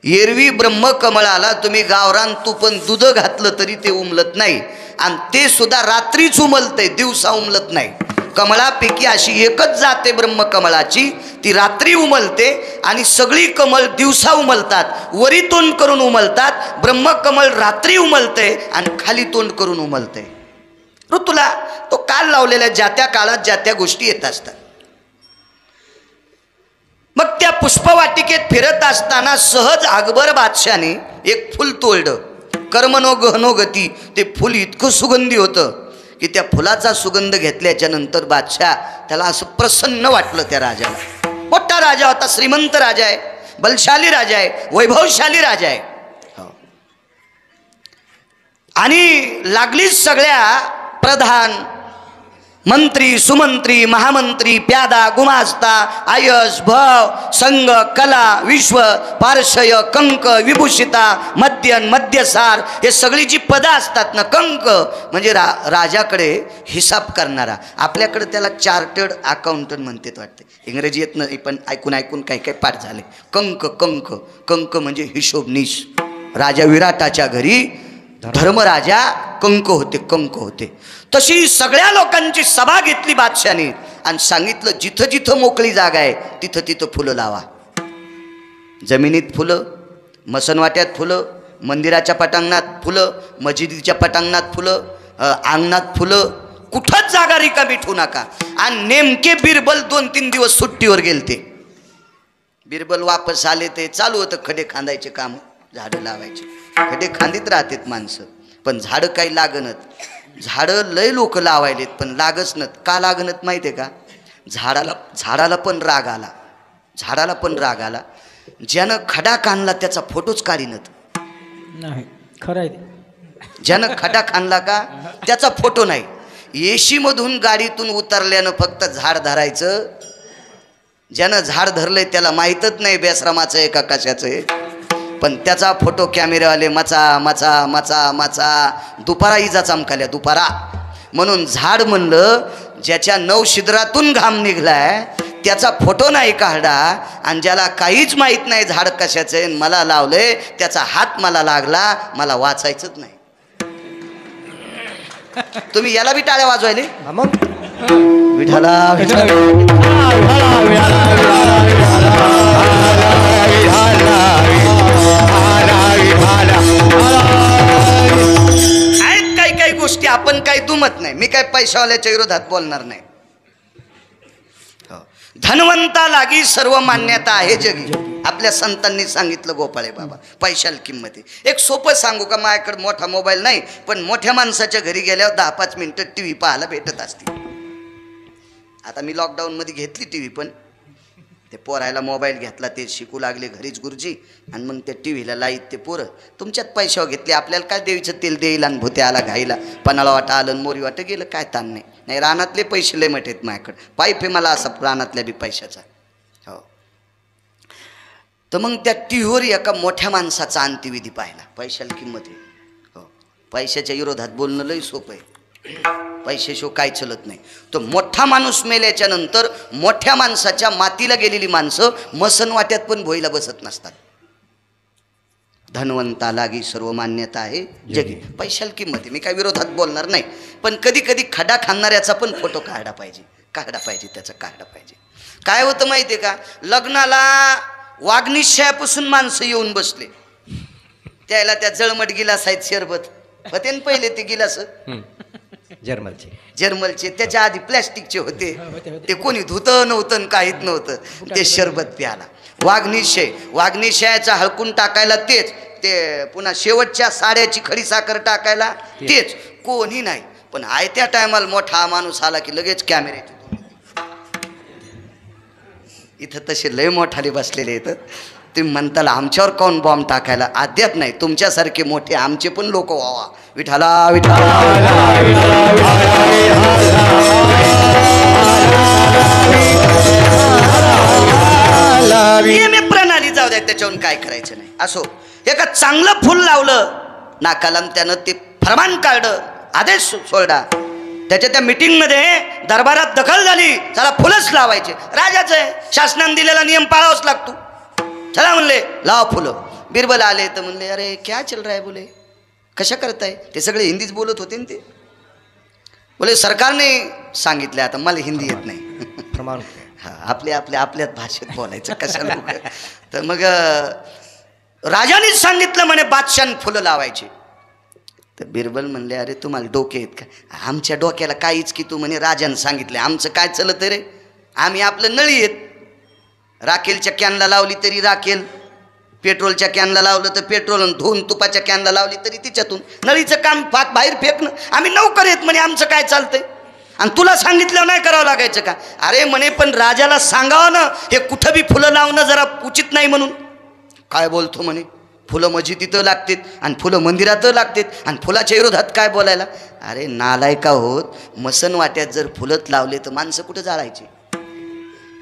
एरवी ब्रह्मकमळाला तुम्ही गावरान तुपन दूध घातलं तरी ते उमलत नाही, आणि ते सुद्धा रात्रीच उमलतंय, दिवसा उमलत नाही. कमळापैकी अशी एकच जाते ब्रह्मकमळाची, ती रात्री उमलते, आणि सगळी कमळ दिवसा उमलतात, वरी तोंड करून उमलतात. ब्रह्मकमळ रात्री उमलते आणि खाली तोंड करून उमलते. ऋतूला तो काल लावलेल्या ज्या त्या काळात ज्या त्या गोष्टी येत असतात. मग त्या पुष्पवाटिकेत फिरत असताना सहज अकबर बादशाने एक फुल तोडलं. कर्मनो गहनो गती, ते फुल इतकं सुगंधी होतं की त्या फुलाचा सुगंध घेतल्याच्या नंतर बादशाह त्याला असं प्रसन्न वाटलं. त्या राजाला, मोठा राजा होता, श्रीमंत राजा आहे, बलशाली राजा आहे, वैभवशाली राजा आहे. आणि लागलीच सगळ्या प्रधान, मंत्री, सुमंत्री, महामंत्री, प्यादा, गुमास्ता, आयस, भव, संघ, कला, विश्व, पार्शय, कंक, विभूषिता, मध्यन, मध्यसार, हे सगळी जी पदं असतात ना, कंक म्हणजे राजाकडे हिसाब करणारा, आपल्याकडे त्याला चार्टर्ड अकाउंटंट म्हणतात वाटते, इंग्रजी येत नाही पण ऐकून ऐकून काही काही पाठ झाले. कंक कंक कंक म्हणजे हिशोबनीस. राजा विराटाच्या घरी धर्मराजा कंक होते. तशी सगळ्या लोकांची सभा घेतली बादशाने आणि सांगितलं जिथं जिथं मोकळी जागा आहे तिथं तिथं फुलं लावा. जमिनीत फुलं, मसनवाट्यात फुलं, मंदिराच्या पटांगणात फुलं, मशिदीच्या पटांगणात फुलं, अंगणात फुलं, कुठंच जागा रिकामी ठेवू नका. आणि नेमके बिरबल 2-3 दिवस सुट्टीवर गेलते. बिरबल वापस आले ते चालू होतं खडे खांदायचे काम, झाडं लावायचे. खडे खांदीत राहतात माणसं, पण झाडं काही लागणत. झाडं लय लोक लावायलेत पण लागच नत. का लागणत माहिती आहे का? झाडाला पण राग आला. झाडाला पण राग आला. ज्यानं खडा खाणला त्याचा फोटोच काढीनत. नाही खरं आहे ते. ज्यानं खडा खाणला का त्याचा फोटो नाही. एसी मधून गाडीतून उतरल्यानं फक्त झाड धरायचं. ज्यानं झाड धरलंय त्याला माहीतच नाही बेसरामाचं आहे का कशाचं आहे, पण त्याचा फोटो कॅमेरावाले मचा मचा मचा मचा दुपारा इजा चमकाल्या दुपारा. म्हणून झाड म्हणलं ज्याच्या 9 छिद्रातून घाम निघलाय त्याचा फोटो नाही काढा. आणि ज्याला काहीच माहीत नाही झाड कशाचं आहे मला लावलंय त्याचा हात मला लागला, मला वाचायचंच नाही. तुम्ही याला बी टाळ्या वाजवायले मग विठाला आहेत काही गोष्टी आपण काही दुमत नाही. मी काय पैशावाल्याच्या विरोधात बोलणार नाही. धनवंता लागी सर्व मान्यता आहे जगी. आपल्या संतांनी सांगितलं गोपाळे बाबा. पैशाला किंमत आहे. एक सोपं सांगू का? माझ्याकडे मोठा मोबाईल नाही पण मोठ्या माणसाच्या घरी गेल्यावर 10-5 मिनिटं TV पाहायला भेटत असते. आता मी लॉकडाऊनमध्ये घेतली TV, पण ते पोरायला मोबाईल घेतला, ते शिकू लागले घरीच गुरुजी, आणि मग त्या TVला लाईत ते पोरं. तुमच्यात पैशावर घेतले, आपल्याला काय देवीचं तेल देईल आणि भुते आला घाईला, पणाला वाटा आलं मोरी वाटं गेलं, काय ताण नाही. नाही रानातले पैसे लय मठ आहेत माझ्याकडे. पाईप आहे मला असा रानातल्या बी पैशाचा. हो तर मग त्या TVवर एका मोठ्या माणसाचा अंत्यविधी पाहिला. पैशाला किंमत आहे. हो पैशाच्या विरोधात बोलणं लय सोपं आहे. पैशाशिवाय काय चलत नाही. तो मोठा माणूस मेल्याच्या नंतर मोठ्या माणसाच्या मातीला गेलेली माणसं मसन वाट्यात पण भोईला बसत नसतात. धनवंता लागी सर्व मान्यता आहे जगी. पैशाला किंमत आहे. मी काय विरोधात बोलणार नाही, पण कधी कधी खडा खाणाऱ्याचा पण फोटो काढला पाहिजे. त्याचा काढला पाहिजे. काय होतं माहिती आहे का? लग्नाला वागणीशापासून माणसं येऊन बसले, त्याला त्या जळमट गिलास आहेत शरबत होते ना पहिले ते गिलास जर्मलचे. त्याच्या आधी प्लॅस्टिकचे होते, ते कोणी धुतं नव्हतं काहीच नव्हतं. ते शरबत प्याला. वागणीशाचा हळकून टाकायला तेच, ते पुन्हा शेवटच्या साड्याची खडी साखर टाकायला तेच, कोणी नाही. पण आयत्या टायमाला मोठा माणूस आला की लगेच कॅमेऱ्याचे इथं तसे लय मोठाले बसलेले येतं. तुम्ही म्हणताल आमच्यावर कोण बॉम्ब टाकायला? अद्याप नाही. तुमच्यासारखे मोठे आमचे पण लोक व्हावा. विठाला प्रणाली जाऊ द्या, त्याच्यावरून काय करायचं नाही. असो, एका चांगलं फुल लावलं नाकाला, त्यानं ते फरमान काढलं, आदेश सोडला. त्याच्या त्या मीटिंगमध्ये दरबारात दखल झाली, चला फुलंच लावायचे. राजाचं आहे, शासनाने दिलेला नियम पाळावाच लागतो. चला म्हणले लाव फुलं. बिरबल आले तर म्हणले अरे क्या चल रहा है, बोले कशा करताय? ते सगळे हिंदीच बोलत होते ना. ते बोले सरकारने सांगितले. आता मला हिंदी येत नाही. हा आपल्यात भाषेत बोलायचं कशाला. तर मग राजानेच सांगितलं म्हणे बादशाह फुलं लावायची. तर बिरबल म्हणले अरे तुम्हाला डोके आहेत का? आमच्या डोक्याला काहीच की तू म्हणे राजाने सांगितले, आमचं काय चलत रे? आम्ही आपलं नळी आहेत. राखेलच्या कॅनला लावली तरी राखेल, पेट्रोलच्या कॅनला लावलं तर पेट्रोल, धुवून तुपाच्या कॅनला लावली तरी तिच्यातून. नळीचं काम फात बाहेर फेकणं. आम्ही नौकर आहेत म्हणे, आमचं काय चालतंय? आणि तुला सांगितलं नाही करावं लागायचं का? अरे म्हणे पण राजाला सांगावं ना हे कुठं बी फुलं लावणं जरा उचित नाही म्हणून. काय बोलतो म्हणे? फुलं मस्जिदीत लागतात आणि फुलं मंदिरात लागतात आणि फुलाच्या विरोधात काय बोलायला? अरे नालायका होत. मसन वाट्यात जर फुलत लावले तर माणसं कुठं जाळायची?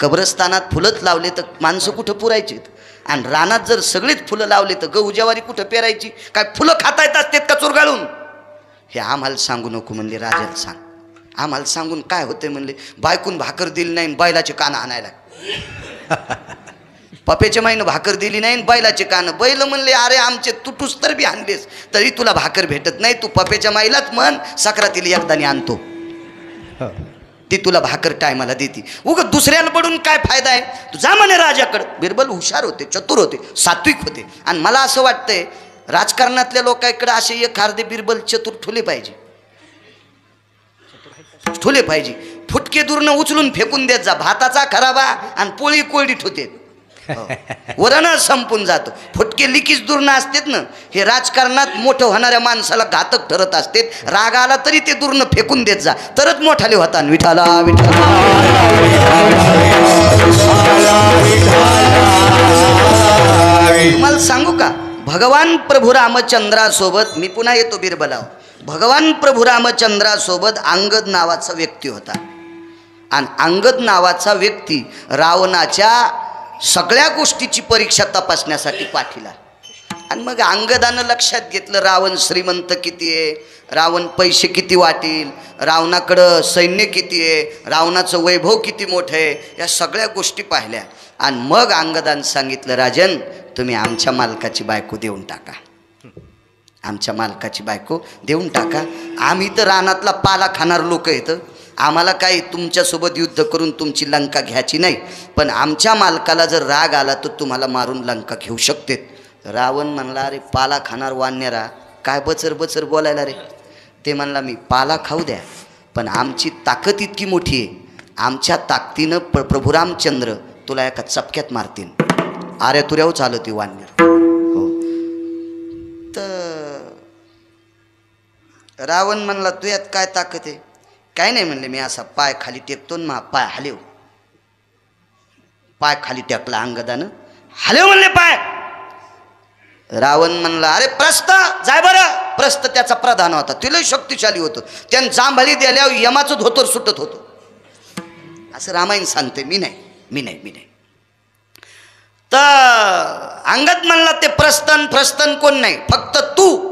कब्रस्तानात फुलत लावले तर माणसं कुठं पुरायची? आणि रानात जर सगळीच फुलं लावले तर गहू ज्वारी कुठं पेरायची? काय फुलं खाता येत असतात का चुरगाळून? हे आम्हाला सांगू नको म्हणले. राजाला सांग. आम्हाला सांगून काय होते म्हणले? बायकून भाकर दिली नाही, बैलाचे कान आणायला. पप्याच्या माईनं भाकर दिली नाही, बैलाचे कान. बैल म्हणले अरे आमचे तुटूस तर बी आणलेस तरी तुला भाकर भेटत नाही, तू पप्याच्या माईलाच म्हण सक्रातीला एकदाने आणतो, ती तुला भाकर टायमाला देते. उगं दुसऱ्याला पडून काय फायदा आहे, तू जा म्हणे राजाकडं. बिरबल हुशार होते, चतुर होते, सात्विक होते. आणि मला असं वाटतंय राजकारणातल्या लोकांकडे असे एक अर्धे बिरबल चतुर ठुले पाहिजे, ठुले पाहिजे. फुटके दूरनं उचलून फेकून देत जा, भाताचा खराबा आणि पोळी कोरडी ठुते, वरण संपून जातो. फुटके लिकीच दूरनं असतात ना, हे राजकारणात मोठं होणाऱ्या माणसाला घातक ठरत असते. राग आला तरी ते दूरनं फेकून देत जा, तरच मोठाले होता. विठाला विठाला. तुम्हाला सांगू का, भगवान प्रभू रामचंद्रासोबत, मी पुन्हा येतो बिरबलाव, भगवान प्रभू रामचंद्रासोबत अंगद नावाचा व्यक्ती होता. आणि अंगद नावाचा व्यक्ती रावणाच्या सगळ्या गोष्टीची परीक्षा तपासण्यासाठी पाठीला. आणि मग अंगदानं लक्षात घेतलं रावण श्रीमंत किती आहे, रावण पैसे किती वाटेल, रावणाकडं सैन्य किती आहे, रावणाचं वैभव किती मोठं आहे, या सगळ्या गोष्टी पाहिल्या. आणि मग अंगदानं सांगितलं राजन तुम्ही आमच्या मालकाची बायको देऊन टाका, आमच्या मालकाची बायको देऊन टाका. आम्ही तर रानातला पाला खाणार लोक येतं, आम्हाला काही तुमच्यासोबत युद्ध करून तुमची लंका घ्यायची नाही, पण आमच्या मालकाला जर राग आला तर तुम्हाला मारून लंका घेऊ शकते. रावण म्हणला अरे पाला खाणार वाननेरा काय बचर बचर बोलायला रे. ते म्हणला मी पाला खाऊ द्या, पण आमची ताकद इतकी मोठी आहे, आमच्या ताकदीनं प्रभू रामचंद्र तुला एका चपक्यात मारतील. आर्या तुऱ्यावर चालवती वाननेर. हो. तर रावण म्हणला तू यात काय ताकद आहे. काय नाही म्हणले, मी असा पाय खाली टेकतो ना, पाय हलेव. पाय खाली टेकला अंगदानं, हलेव म्हणले पाय. रावण म्हणला अरे प्रस्थ जाय बरं. प्रस्थ त्याचा प्रधान होता, तिला शक्तिशाली होतं, त्यानं जांभळी द्याल्यावर यमाचं धोतर सुटत होतं, असं रामायण सांगते. मी नाही. तर अंगद म्हणला ते प्रस्तन कोण नाही, फक्त तू.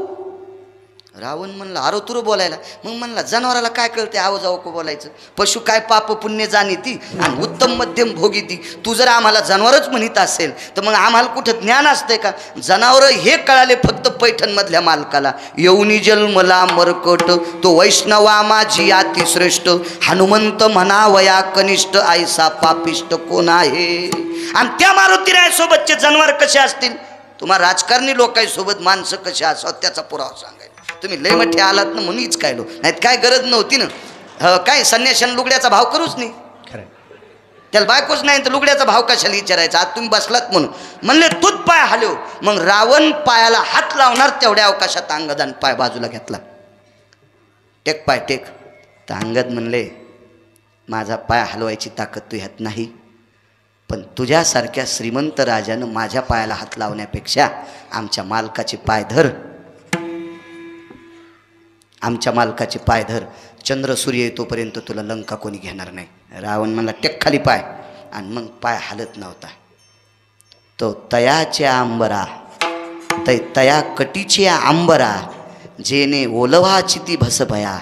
रावण म्हणला अरे तुरु बोलायला. मग म्हणला जनावराला काय कळते आव जाऊ को बोलायचं, पशु काय पाप पुण्य जाणी ती आणि उत्तम मध्यम भोगी ती. तू जर आम्हाला जनावरच म्हणत असेल तर मग आम्हाला कुठं ज्ञान असतंय का. जनावर हे कळाले फक्त पैठणमधल्या मालकाला. येऊनी जन्मला मरकट तो वैष्णवा माझी अतिश्रेष्ठ, हनुमंत म्हणावया कनिष्ठ ऐसा पापिष्ट कोण आहे. आणि त्या मारुतीरायासोबतचे जनावर कसे असतील, तुम्हाला राजकारणी लोकांसोबत माणसं कसे असावं त्याचा पुरावा सांगायला. तुम्ही लय मोठे आलात ना म्हणूनच काय लो, नाहीत काय गरज नव्हती ना. काय संन्याशान लुगड्याचा भाव करूच नाही, त्याला बायकोच नाही तर लुगड्याचा भाव कशाला विचारायचा. आज तुम्ही बसलात म्हणून म्हणले तूच पाय हलव. मग रावण पायाला हात लावणार तेवढ्या अवकाशात अंगदान पाय बाजूला घेतला. टेक पाय टेक. तर अंगद म्हणले माझा पाय हलवायची ताकद तू ह्यात नाही, पण तुझ्यासारख्या श्रीमंत राजानं माझ्या पायाला हात लावण्यापेक्षा आमच्या मालकाचे पाय धर, आमच्या मालकाचे पाय धर. चंद्र सूर्य येतोपर्यंत तुला लंका कोणी घेणार नाही. रावण म्हणला टेक खाली पाय. आणि मग पाय हालत नव्हता. तो तयाच्या अंबरा तया कटीचे आंबरा, जेने ओलवाची ती भसभया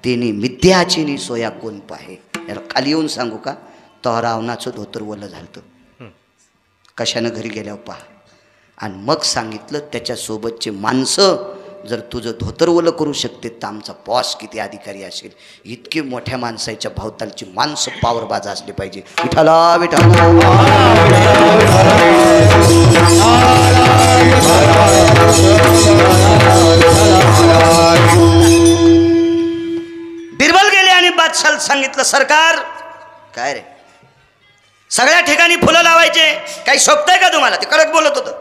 तेने मिथ्याची नि सोया कोण पाहे. याला खाली येऊन सांगू का, तो रावणाचं धोतर ओलं झालं कशानं घरी गेल्यावर पहा. आणि मग सांगितलं त्याच्यासोबतचे माणसं जर तुझं धोतर ओलं करू शकते तर आमचा बॉस किती अधिकारी असेल. इतके मोठ्या माणसाच्या भोवतालची माणसं पावरबाज असले पाहिजे. विठाला विठाला. बिरबल गेले आणि बादशाला सांगितलं सरकार काय रे, सगळ्या ठिकाणी फुलं लावायचे काही शोभतंय का तुम्हाला. ते कडक बोलत होतं.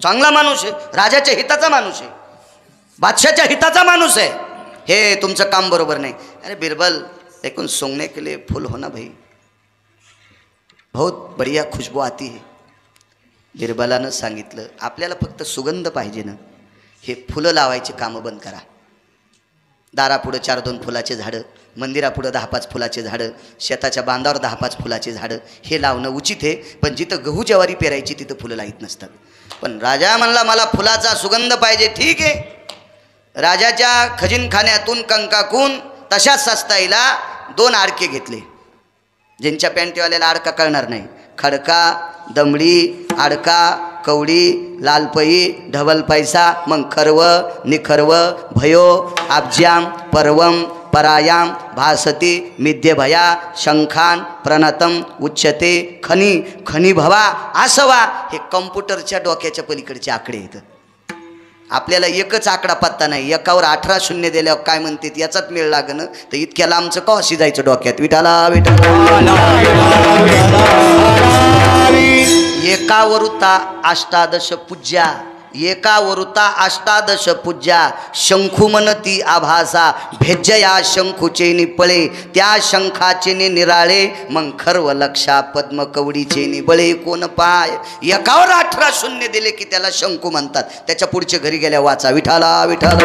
चांगला माणूस आहे, राजाच्या हिताचा माणूस आहे, बादशाच्या हिताचा माणूस आहे, हे तुमचं काम बरोबर नाही. अरे बिरबल लेकिन सोंगने के लिए फूल होना भाई, बहुत बढ़िया खुशबू आती है. बिरबलानं सांगितलं आपल्याला फक्त सुगंध पाहिजे ना, हे फुलं लावायचे कामं बंद करा. दारापुढं 4-2 फुलाचे झाडं, मंदिरापुढं 10-5 फुलाचे झाडं, शेताच्या बांधावर 10-5 फुलाचे झाडं, हे लावणं उचित आहे. पण जिथं गहू ज्वारी पेरायची तिथं फुलं लाईत नसतात. पण राजा म्हणला मला फुलाचा सुगंध पाहिजे. ठीक आहे. राजाच्या खजिनखान्यातून कंकाकून तशाच सस्ताईला 2 आडके घेतले. ज्यांच्या पॅन्टीवाल्याला आडका कळणार नाही, खडका, दमडी, आडका, कवडी, लालपई, ढवल पैसा, मग खर्व, निखर्व, भयो, आब्जाम, पर्वम, परायाम, भासती, मिद्यभया, शंखान, प्रणतम, उच्चते, खनी, खनी भवा, आसवा. हे कॉम्प्युटरच्या डोक्याच्या पलीकडचे आकडे आहेत. आपल्याला एकच आकडा पत्ता नाही. एकावर 18 शून्य दिल्यावर काय म्हणतात याचाच मेळ लागणं. तर इतक्या लांबचं का अशी जायचं डोक्यात. विठाला विठ्ठला. एकावरुता अष्टादश पूज्या, एकावरुता अष्टादश पूज्या, शंखुमनती आभासा, भेज्जया शंखुचे निपळे, त्या शंखाचे निराळे, मग खर्व लक्षा पद्म कवडीचे निबळे कोण पाय. एकावर 18 शून्य दिले की त्याला शंखू म्हणतात. त्याच्या पुढचे घरी गेल्या वाचा विठाला विठाला.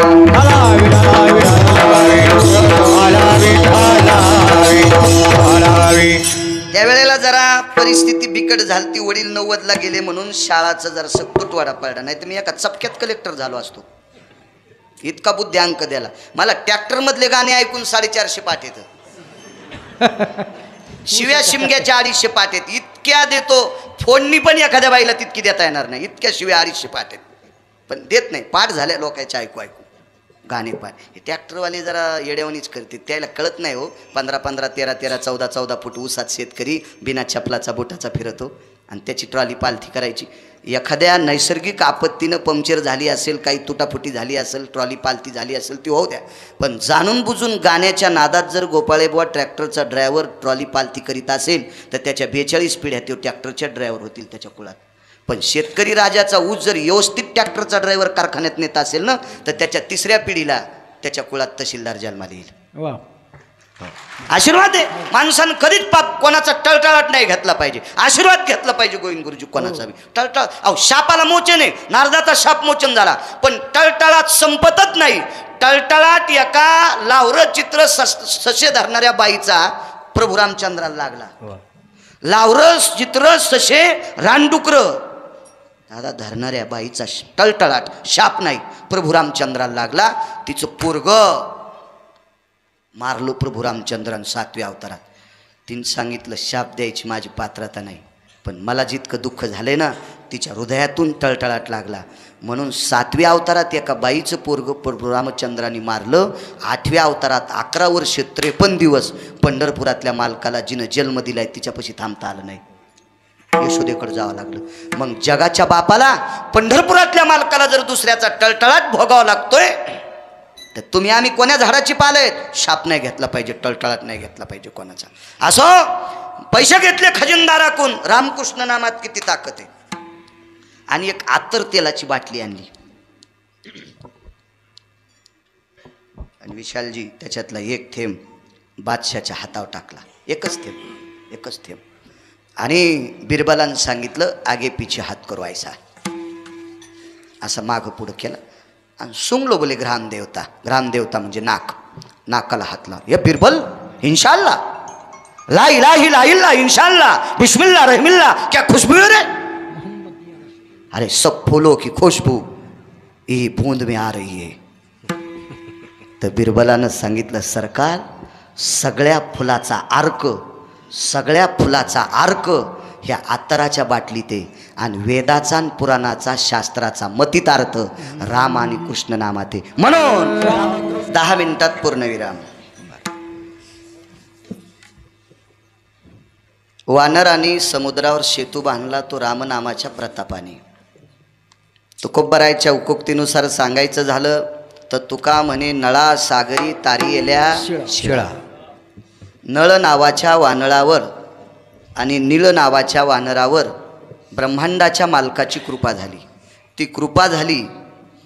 त्यावेळेला जरा परिस्थिती बिकट झाली. ती वडील 90ला गेले म्हणून शाळाचा जरा तुटवाडा पडला. नाही तर मी एका चपक्यात कलेक्टर झालो असतो. इतका बुद्ध्यांक द्याला. मला ट्रॅक्टर मधले गाणे ऐकून 450 पाठ येतं. शिव्या शिमग्याच्या 250 पाठ येत. इतक्या देतो. फोडणी पण एखाद्या बाईला तितकी देता येणार नाही. इतक्या शिव्या 250 पाठ येत. पण देत नाही. पाठ झाल्या लोकांच्या ऐकू ऐकू गाणे पाठ. हे ट्रॅक्टरवाले जरा येड्यावणीच करते. त्याला कळत नाही हो. 15-15, 13-13, 14-14 फूट ऊसात शेतकरी बिना चपलाचा बोटाचा फिरतो आणि त्याची ट्रॉली पालथी करायची. एखाद्या नैसर्गिक आपत्तीनं पंक्चर झाली असेल, काही तुटाफुटी झाली असेल, ट्रॉली पालथी झाली असेल ती होऊ द्या. पण जाणून बुजून गाण्याच्या नादात जर गोपाळेबुवा ट्रॅक्टरचा ड्रायव्हर ट्रॉली पालथी करीत असेल तर त्याच्या 42 पिढ्या तो ट्रॅक्टरच्या ड्रायव्हर होतील त्याच्या कुळात. पण शेतकरी राजाचा ऊस जर व्यवस्थित ट्रॅक्टरचा ड्रायव्हर कारखान्यात नेत असेल ना तर त्याच्या 3ऱ्या पिढीला त्याच्या कुळात तहसीलदार जन्माला येईल. वा, आशीर्वाद आहे. माणसानं कधीच पाप कोणाचा टळटळाट नाही घेतला पाहिजे. आशीर्वाद घेतला पाहिजे गोविंद गुरुजी कोणाचा बी. टळटळ अहो शापाला मोचन आहे. नारदाचा शाप मोचन झाला. पण टळटळाट संपतच नाही. टळटळाट एका लावरं चित्र ससे धरणाऱ्या बाईचा प्रभू रामचंद्राला लागला. लावरं चित्र ससे रानडुकर दादा धरणाऱ्या बाईचा टळटळाट शाप नाही प्रभू रामचंद्राला लागला. तिचं पोरग मारलो प्रभू रामचंद्रान 7व्या अवतारात. तिने सांगितलं शाप द्यायची माझी पात्रता नाही, पण मला जितकं दुःख झालंय ना तिच्या हृदयातून टळटळाट लागला. म्हणून 7व्या अवतारात एका बाईचं पोरग प्रभू रामचंद्राने मारलं. 8व्या अवतारात 11 वर्ष 53 दिवस पंढरपुरातल्या मालकाला जिनं जन्म दिलाय तिच्यापाशी थांबता आलं नाही. यशोदेकडे जावं लागलं. मग जगाच्या बापाला पंढरपुरातल्या मालकाला जर दुसऱ्याचा टळटळाट भोगावा लागतोय तर तुम्ही आम्ही कोण्या झाडाची पाल आहेत. शाप नाही घेतला पाहिजे, टळटळाट नाही घेतला पाहिजे कोणाचा. असो पैसे घेतले खजिनदाराकून. रामकृष्ण नामात किती ताकद आहे. आणि एक आतर तेलाची बाटली आणली आणि विशालजी त्याच्यातला एक थेंब बादशाच्या हातावर टाकला. एकच थेंब. आणि बिरबलानं सांगितलं आगे पीछे हात करो ऐसा. असं मागं पुढं केलं आणि सुंगलो बोले ग्रामदेवता. ग्रामदेवता म्हणजे नाक. नाकाला हात लाव. ये बिरबल इंशाअल्लाह ला इलाहा इल्लल्लाह इंशाअल्लाह बिस्मिल्लाह रहमिल्लाह क्या खुशबू है रे. अरे सब फूलों की खुशबू ये बूंद में आ रही है. तर बिरबलानं सांगितलं सरकार सगळ्या फुलाचा अर्क ह्या अत्तराच्या बाटलीत आहे. आणि वेदाचा आणि पुराणाचा शास्त्राचा मतितार्थ राम आणि कृष्ण नामात आहे. म्हणून 10 मिनिटात पूर्णविराम. वानरांनी समुद्रावर सेतू बांधला तो रामनामाच्या प्रतापाने. तुकोबरायच्या उकोक्तीनुसार सांगायचं झालं तर तुका म्हणे नळा सागरी तारी येल्या शिळा. नळ नावाच्या वानरावर आणि नीळ नावाच्या वानरावर ब्रह्मांडाच्या मालकाची कृपा झाली. ती कृपा झाली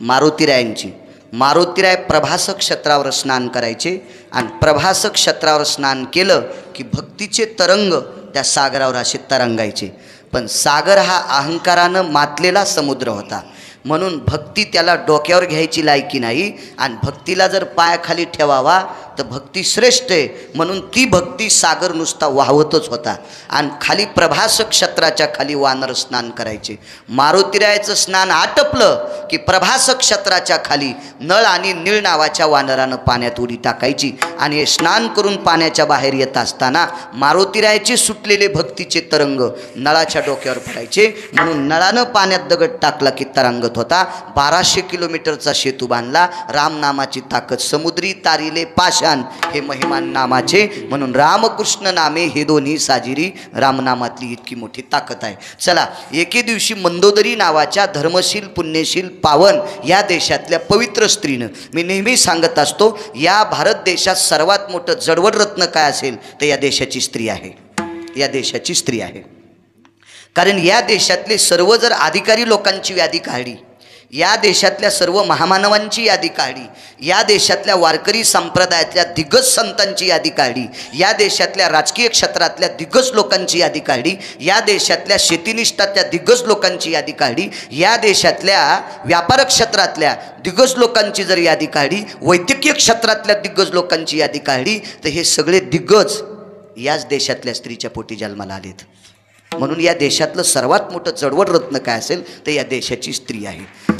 मारुतीरायांची. मारुतीराय प्रभास क्षत्रावर स्नान करायचे आणि प्रभास क्षत्रावर स्नान केलं की भक्तीचे तरंग त्या सागरावर असे तरंगायचे. पण सागर हा अहंकारानं मातलेला समुद्र होता. म्हणून भक्ती त्याला डोक्यावर घ्यायची लायकी नाही. आणि भक्तीला जर पायाखाली ठेवावा तर भक्ती श्रेष्ठ आहे म्हणून ती भक्ती सागर नुसता वाहवतच होता. आणि खाली प्रभास क्षत्राच्या खाली वानर स्नान करायचे. मारुतीरायाचं स्नान आटपलं की प्रभास क्षत्राच्या खाली नळ आणि नीळ नावाच्या वानरानं पाण्यात उडी टाकायची. आणि हे स्नान करून पाण्याच्या बाहेर येत असताना मारुतीरायाचे सुटलेले भक्तीचे तरंग नळाच्या डोक्यावर पडायचे. म्हणून नळानं पाण्यात दगड टाकला की तरंगत होता. 1200 किलोमीटरचा सेतू बांधला. रामनामाची ताकद समुद्री तारिले पाषाण हे महिमान नामाचे. म्हणून रामकृष्ण नामे हे दोन्ही साजिरी रामनामातली इतकी मोठी ताकद आहे. चला, एके दिवशी मंदोदरी नावाच्या धर्मशील पुण्यशील पावन या देशातल्या पवित्र स्त्रीनं, मी नेहमी सांगत असतो या भारत देशात सर्वात मोठं जडवड रत्न काय असेल तर या देशाची स्त्री आहे. या देशाची स्त्री आहे. कारण या देशातले सर्व जर अधिकारी लोकांची यादी काढली, या देशातल्या सर्व महामानवांची यादी काढली, या देशातल्या वारकरी संप्रदायातल्या दिग्गज संतांची यादी काढली, या देशातल्या राजकीय क्षेत्रातल्या दिग्गज लोकांची यादी काढली, या देशातल्या शेतीनिष्ठातल्या दिग्गज लोकांची यादी काढली, या देशातल्या व्यापार क्षेत्रातल्या दिग्गज लोकांची जर यादी काढली, वैद्यकीय क्षेत्रातल्या दिग्गज लोकांची यादी काढली, तर हे सगळे दिग्गज याच देशातल्या स्त्रीच्या पोटी जन्माला आलेत. म्हणून या देशातलं सर्वात मोठं जडवड रत्न काय असेल तर या देशाची स्त्री आहे.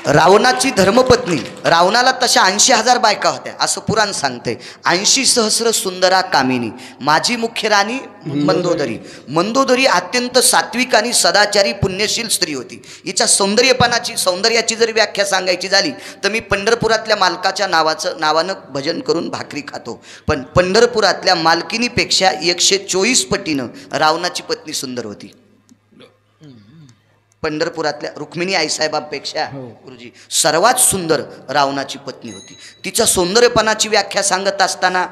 रावणाची धर्मपत्नी, रावणाला तशा 80,000 बायका होत्या असं पुराण सांगते. 80 सहस्र सुंदरा कामिनी, माझी मुख्य राणी मंदोदरी. मंदोदरी अत्यंत सात्विक आणि सदाचारी पुण्यशील स्त्री होती. हिच्या सौंदर्याची जर व्याख्या सांगायची झाली तर मी पंढरपुरातल्या मालकाच्या नावानं भजन करून भाकरी खातो. पण पंढरपुरातल्या मालकिनीपेक्षा 124 पटीनं रावणाची पत्नी सुंदर होती. पंढरपुरातल्या रुक्मिणी आईसाहेबांपेक्षा गुरुजी सर्वात सुंदर रावणाची पत्नी होती. तिच्या सौंदर्यपणाची व्याख्या सांगत असताना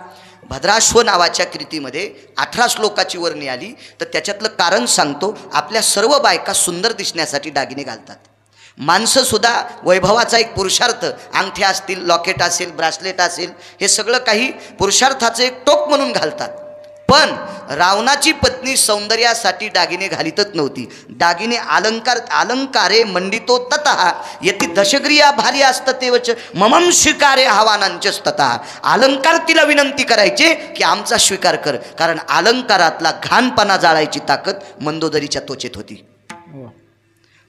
भद्राश्व नावाच्या कृतीमध्ये 18 श्लोकाची वर्णी आली. तर त्याच्यातलं कारण सांगतो. आपल्या सर्व बायका सुंदर दिसण्यासाठी दागिने घालतात. माणसंसुद्धा वैभवाचा एक पुरुषार्थ, अंगठ्या असतील, लॉकेट असेल, ब्रासलेट असेल, हे सगळं काही पुरुषार्थाचं एक टोक म्हणून घालतात. पण रावणाची पत्नी सौंदर्यासाठी दागिने घालितच नव्हती. दागिने अलंकारे मंडितो ततः यती दशग्रिया भारी असततेवच ममम स्वीकारे हवानांचच ततः. अलंकार तिला विनंती करायचे की आमचा स्वीकार कर, कारण अलंकारातला घाणपणा जाळायची ताकद मंदोदरीच्या त्वचेत होती.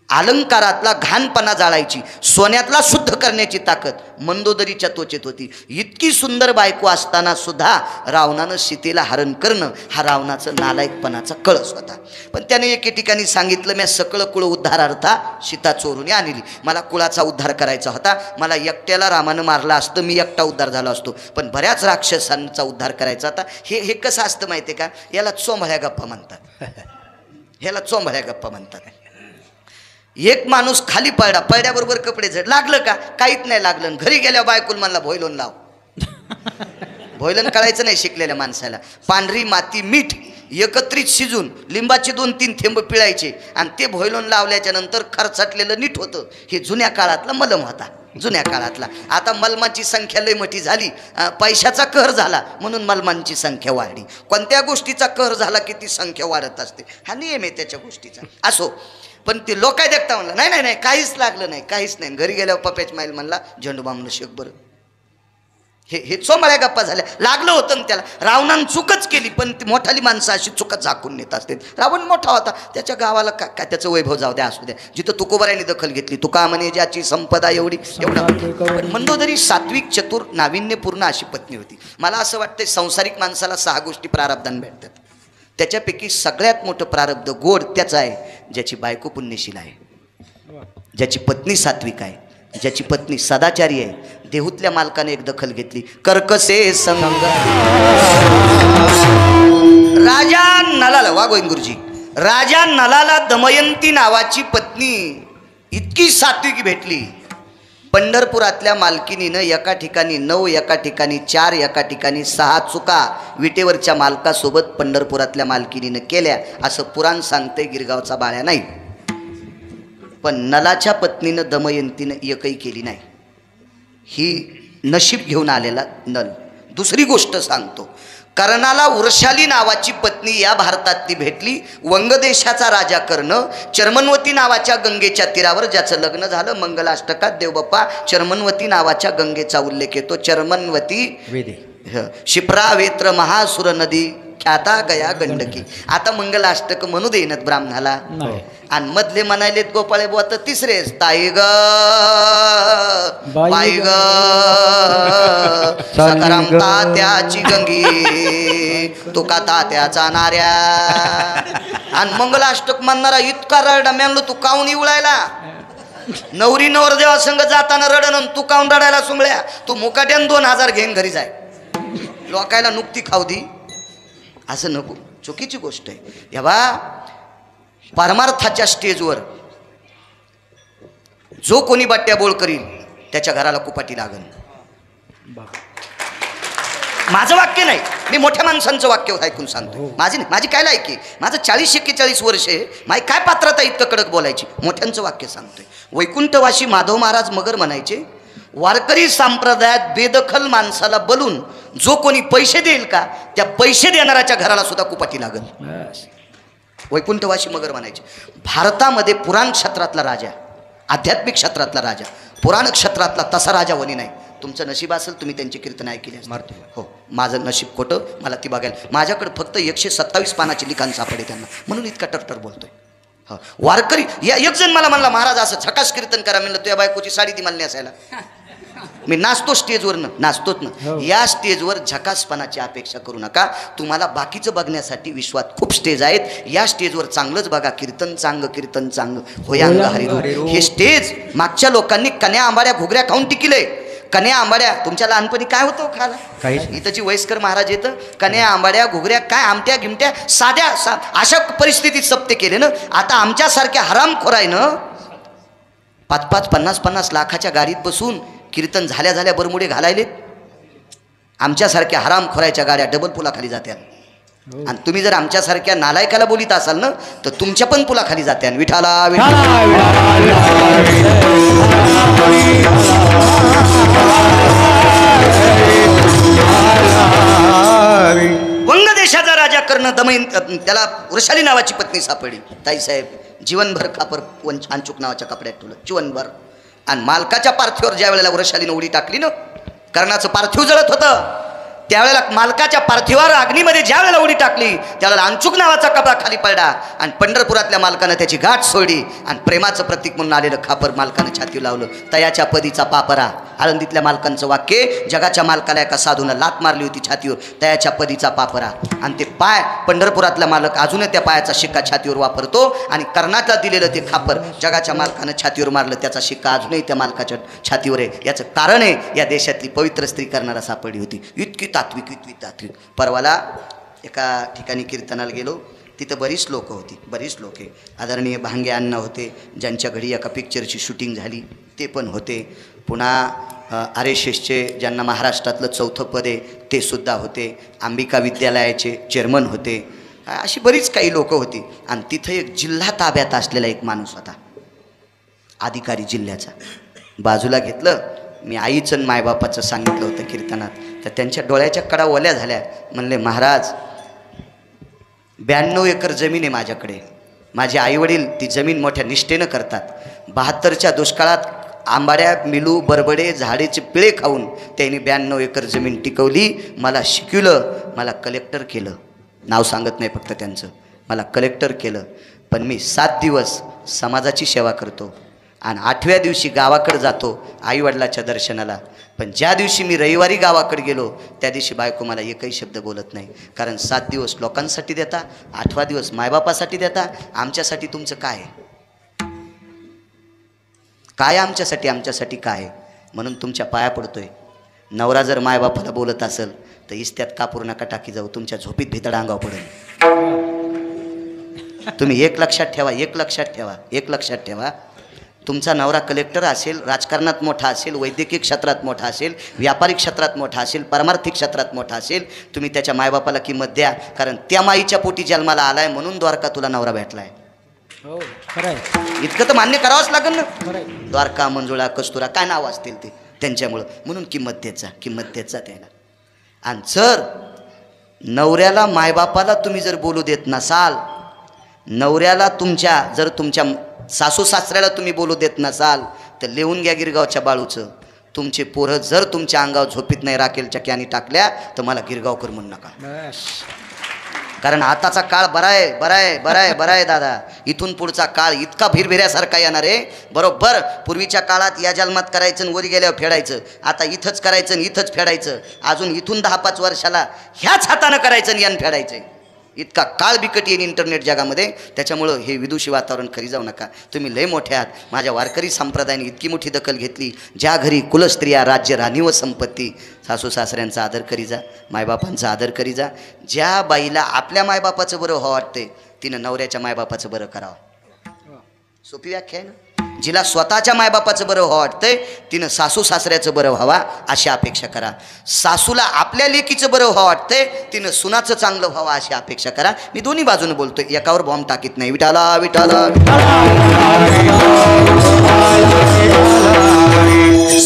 अलंकारातला घाणपणा जाळायची, सोन्यातला शुद्ध करण्याची ताकद मंदोदरीच्या त्वचेत होती. इतकी सुंदर बायको असताना सुद्धा रावणानं सीतेला हरण करणं हा रावणाचं नालायकपणाचा कळस होता. पण त्याने एके ठिकाणी सांगितलं, मी सकळ कुळ उद्धारार्था सीता चोरून आणली. मला कुळाचा उद्धार करायचा होता. मला एकट्याला रामानं मारला असतं, मी एकटा उद्धार झाला असतो. पण बऱ्याच राक्षसांचा उद्धार करायचा होता. हे कसं असतं माहिती आहे का? याला चोंबळ्या गप्पा म्हणतात. ह्याला चोंबळ्या गप्पा म्हणतात. एक माणूस खाली पडला, पडल्याबरोबर कपडे झड लागलं का? काहीच नाही लागलं. घरी गेल्या बायकोल म्हणला भोयलोन लाव. भोयलन कळायचं नाही शिकलेल्या माणसाला. पांढरी माती मीठ एकत्रित शिजून लिंबाचे 2-3 थेंब पिळायचे आणि ते भोयलोन लावल्याच्या नंतर खरचटलेलं नीट होतं. हे जुन्या काळातला मलम होता. जुन्या काळातला. आता मलमाची संख्या लय मोठी झाली, पैशाचा कहर झाला म्हणून मलमांची संख्या वाढली. कोणत्या गोष्टीचा कहर झाला की ती संख्या वाढत असते, हा नियम आहे त्याच्या गोष्टीचा. असो, पण ते लोक काय देखता म्हणलं नाही नाही नाही काहीच लागलं नाही, काहीच नाही. घरी गेल्यावर पप्याच माईल म्हणला झेंडू बामनं शेक बरं. हे चोंबळ्या गप्पा झाल्या. लागलं होतं ना त्याला. रावणानं चुकच केली, पण ती मोठाली माणसं अशी चुकच झाकून नेत असते. रावण मोठा होता, त्याच्या गावाला काय त्याचं वैभव जाऊ द्या असू द्या. जिथं तुकोबारायने दखल घेतली, तुका म्हणे ज्याची संपदा एवढी एवढा. मंदोदरी सात्विक चतुर नाविन्यपूर्ण अशी पत्नी होती. मला असं वाटतं सांसारिक माणसाला 6 गोष्टी प्रारब्धान भेटतात. त्याच्यापैकी सगळ्यात मोठं प्रारब्ध गोड त्याचं आहे ज्याची बायको पुण्यशील आहे, ज्याची पत्नी सात्विक आहे, ज्याची पत्नी सदाचारी आहे. देहूतल्या मालकाने एक दखल घेतली. कर्कसे संग राजा नलाला, वा गोविंद गुरुजी, राजा नलाला दमयंती नावाची पत्नी इतकी सात्विक भेटली. पंढरपुरातल्या मालकिनीनं एका ठिकाणी 9, एका ठिकाणी 4, एका ठिकाणी 6 चुका विटेवरच्या मालकासोबत पंढरपुरातल्या मालकिनीनं केल्या असं पुराण सांगते. गिरगावचा बाळ्या नाही. पण नलाच्या पत्नीनं दमयंतीनं एकही केली नाही. ही नशीब घेऊन आलेला नल. दुसरी गोष्ट सांगतो, कर्णाला वृषाली नावाची पत्नी या भारतातली भेटली. वंगदेशाचा राजा कर्ण चर्मनवती नावाच्या गंगेच्या तीरावर ज्याचं लग्न झालं. मंगलाष्टकात देवबाप्पा चर्मनवती नावाच्या गंगेचा उल्लेख येतो. चर्मनवती शिप्रा वेत्र महासुर नदी ख्याता गया गंडकी. आता मंगलाष्टक म्हणू देईनत ब्राह्मणाला. आणि मधले म्हणायलेत गोपाळे बुवा तर तिसरेच ताई ग बाई ग सकाराम तात्याची गंगी तुका तात्याचा नाऱ्या. आणि मंगलाष्टक म्हणणारा इतका रडा मेलो तू काऊन इवळायला. नवरी नवरदेवा संग जाताना रडन तू काऊन रडायला सुमळ्या. तू मुकाट्यान 2000 घेऊन घरी जाय. लोकायला नुकती खाऊ दी असं नको. चुकीची गोष्ट आहे. या बा परमार्थाच्या स्टेजवर जो कोणी बाट्या बोळ करील त्याच्या घराला कुपाटी लागल. माझं वाक्य नाही, मी मोठ्या माणसांचं वाक्य ऐकून सांगतो. माझी काय लायकी. माझं 40-41 वर्ष आहे. माझी काय पात्रता इतकं कडक बोलायची. मोठ्यांचं वाक्य सांगतोय. वैकुंठवासी माधव महाराज मगर म्हणायचे वारकरी संप्रदायात बेदखल माणसाला बोलून जो कोणी पैसे देईल का त्या पैसे देणाऱ्याच्या घराला सुद्धा कुपाटी लागल. वैकुंठवासी मगर म्हणायचे. भारतामध्ये पुराण क्षेत्रातला राजा, आध्यात्मिक क्षेत्रातला राजा, पुराण क्षेत्रातला तसा राजा वनी नाही. तुमचं नशीब असेल तुम्ही त्यांची कीर्तन ऐकली हो. माझं नशीब खोटं मला ती बघायला. माझ्याकडे फक्त 127 पानाची लिखाण सापडे त्यांना म्हणून इतका टरटर बोलतोय. हो वारकरी या एक जण मला म्हणला महाराज असं झकास कीर्तन करा. म्हणलं तुझ्या बायकोची साडी ती मला नेसायला. मी नाचतो स्टेजवर नाचतोच ना. या स्टेजवर झकासपणाची अपेक्षा करू नका. तुम्हाला बाकीचं बघण्यासाठी विश्वात खूप स्टेज आहेत. या स्टेजवर चांगलंच बघा. कीर्तन चांग होयांग हरिरो. हे स्टेज मागच्या लोकांनी कन्या आंबाड्या घुगऱ्या खाऊन टिकिले. कन्या आंबाड्या तुमच्या लहानपणी काय होतं खायला. इथंची वयस्कर महाराज येतं कन्या आंबाड्या घुगऱ्या काय आमट्या गिमट्या साध्या अशा परिस्थितीत सप्ते केले ना. आता आमच्यासारख्या हरामखोरायनं 5-5, 50-50 लाखाच्या गाडीत बसून कीर्तन झाल्या बरमुडे घालायलेत. आमच्यासारख्या हरामखोरायच्या गाड्या डबल पुलाखाली जात्या. आणि तुम्ही जर आमच्यासारख्या नालायकाला बोलीत असाल ना तर तुमच्या पण पुलाखाली जात्या. विठाला वंग देशाचा राजा कर्ण दमयंत त्याला वृषाली नावाची पत्नी सापडली. ताईसाहेब जीवनभर खापर अंचूक नावाच्या कपड्यात ठेवलं जीवनभर. आणि मालकाच्या पार्थिवावर ज्या वेळेला वृषालीनं उडी टाकली ना कर्णाचं पार्थिव जळत होतं त्यावेळेला मालकाच्या पार्थिवावर अग्नीमध्ये ज्या वेळेला उडी टाकली त्यावेळेला अंचूक नावाचा कपडा खाली पडला. आणि पंढरपुरातल्या मालकानं त्याची गाठ सोडली. आणि प्रेमाचं प्रतीक म्हणून आलेलं खापर मालकानं छाती लावलं. तयाच्या पदीचा पापरा. आळंदीतल्या मालकांचं वाक्य जगाच्या मालकाला एका साधूनं लात मारली होती छातीवर. तयाच्या पदीचा पापरा. आणि ते पाय पंढरपुरातला मालक अजूनही त्या पायाचा शिक्का छातीवर वापरतो. आणि कर्णाटला दिलेलं ते खापर जगाच्या मालकानं छातीवर मारलं त्याचा शिक्का अजूनही त्या मालकाच्या छातीवर आहे. याचं कारण आहे या देशातली पवित्र स्त्री कर्णाला सापडली होती. इतकी तात्विक. परवाला एका ठिकाणी कीर्तनाला गेलो. तिथं बरीच लोक आहे. आदरणीय भांगे अण्णा होते ज्यांच्या घडी एका पिक्चरची शूटिंग झाली ते पण होते. पुन्हा RSSचे ज्यांना महाराष्ट्रातलं 4थं पद आहे ते सुद्धा होते. अंबिका विद्यालयाचे चेअरमन होते. अशी बरीच काही लोकं होती. आणि तिथं एक जिल्हा ताब्यात असलेला एक माणूस होता अधिकारी जिल्ह्याचा. बाजूला घेतलं. मी आईचं आणि मायबापाचं सांगितलं होतं कीर्तनात. तर त्यांच्या डोळ्याच्या कडा ओल्या झाल्या. म्हणले महाराज 92 एकर जमीन आहे माझ्याकडे. माझे आईवडील ती जमीन मोठ्या निष्ठेनं करतात. 72च्या दुष्काळात आंबाड्या मिलू बरबडे झाडेचे पिळे खाऊन त्यांनी 92 एकर जमीन टिकवली. मला शिकवलं. मला कलेक्टर केलं. नाव सांगत नाही फक्त त्यांचं. मला कलेक्टर केलं. पण मी 7 दिवस समाजाची सेवा करतो. आणि 8व्या दिवशी गावाकडे जातो आईवडिलाच्या दर्शनाला. पण ज्या दिवशी मी रविवारी गावाकडे गेलो त्या दिवशी बायको मला एकही शब्द बोलत नाही. कारण 7 दिवस लोकांसाठी देता, 8वा दिवस मायबापासाठी देता. आमच्यासाठी तुमचं काय काय आमच्यासाठी काय. म्हणून तुमच्या पाया पडतोय. नवरा जर मायबापाला बोलत असेल तर इस्त्यात कापूर नका टाकी जाऊ. तुमच्या झोपीत भितड अंगावर पडेल. तुम्ही एक लक्षात ठेवा. तुमचा नवरा कलेक्टर असेल, राजकारणात मोठा असेल, वैद्यकीय क्षेत्रात मोठा असेल, व्यापारिक क्षेत्रात मोठा असेल, परमार्थिक क्षेत्रात मोठा असेल, तुम्ही त्याच्या मायबापाला किंमत द्या. कारण त्या माईच्या पोटी जन्माला आलाय म्हणून द्वारका तुला नवरा भेटलाय. हो खरं आहे. इतकं तर मान्य करावंच लागेल ना. द्वारका मंजुळा कस्तुरा काय नाव असतील ते त्यांच्यामुळं. म्हणून किंमत द्यायचा त्याला. आणि जर नवऱ्याला मायबापाला तुम्ही जर बोलू देत नसाल, नवऱ्याला जर तुमच्या सासू सासऱ्याला तुम्ही बोलू देत नसाल, तर लिहून घ्या गिरगावच्या बाळूचं, तुमचे पोरं जर तुमच्या अंगावर झोपीत नाही राखेलच्या कॅनी टाकल्या तर मला गिरगावकर म्हणू नका. बस. कारण आताचा काळ बरा आहे दादा. इथून पुढचा काळ इतका भिरभिऱ्यासारखा येणार आहे. बरोबर पूर्वीच्या काळात या जन्मात करायचं आणि वरी गेल्यावर फेडायचं, आता इथंच करायचं आणि इथंच फेडायचं, अजून इथून 10-5 वर्षाला ह्याच हातानं करायचं आणि यान फेडायचं. इतका काळ बिकट येईल इंटरनेट जगामध्ये. त्याच्यामुळं हे विदुषी वातावरण खरी जाऊ नका. तुम्ही लय मोठे आहात. माझ्या वारकरी संप्रदायाने इतकी मोठी दखल घेतली. ज्या घरी कुलस्त्रिया, राज्य, राणी व संपत्ती, सासू सासऱ्यांचा आदर करी जा, मायबापांचा आदर करी जा. ज्या बाईला आपल्या मायबापाचं बरं व्हावं वाटते, तिनं नवऱ्याच्या मायबापाचं बरं करावं. सोपी व्याख्या आहे ना. जिला स्वतःच्या मायबापाचं बरं व्हावं वाटतंय, तिनं सासू सासऱ्याचं बरं व्हावा अशी अपेक्षा करा. सासूला आपल्या लेकीचं बरं व्हावं वाटतंय, तिनं सुनाचं चांगलं व्हावं अशी अपेक्षा करा. मी दोन्ही बाजूने बोलतोय, एकावर बॉम्ब टाकीत नाही. विठाला विठाला.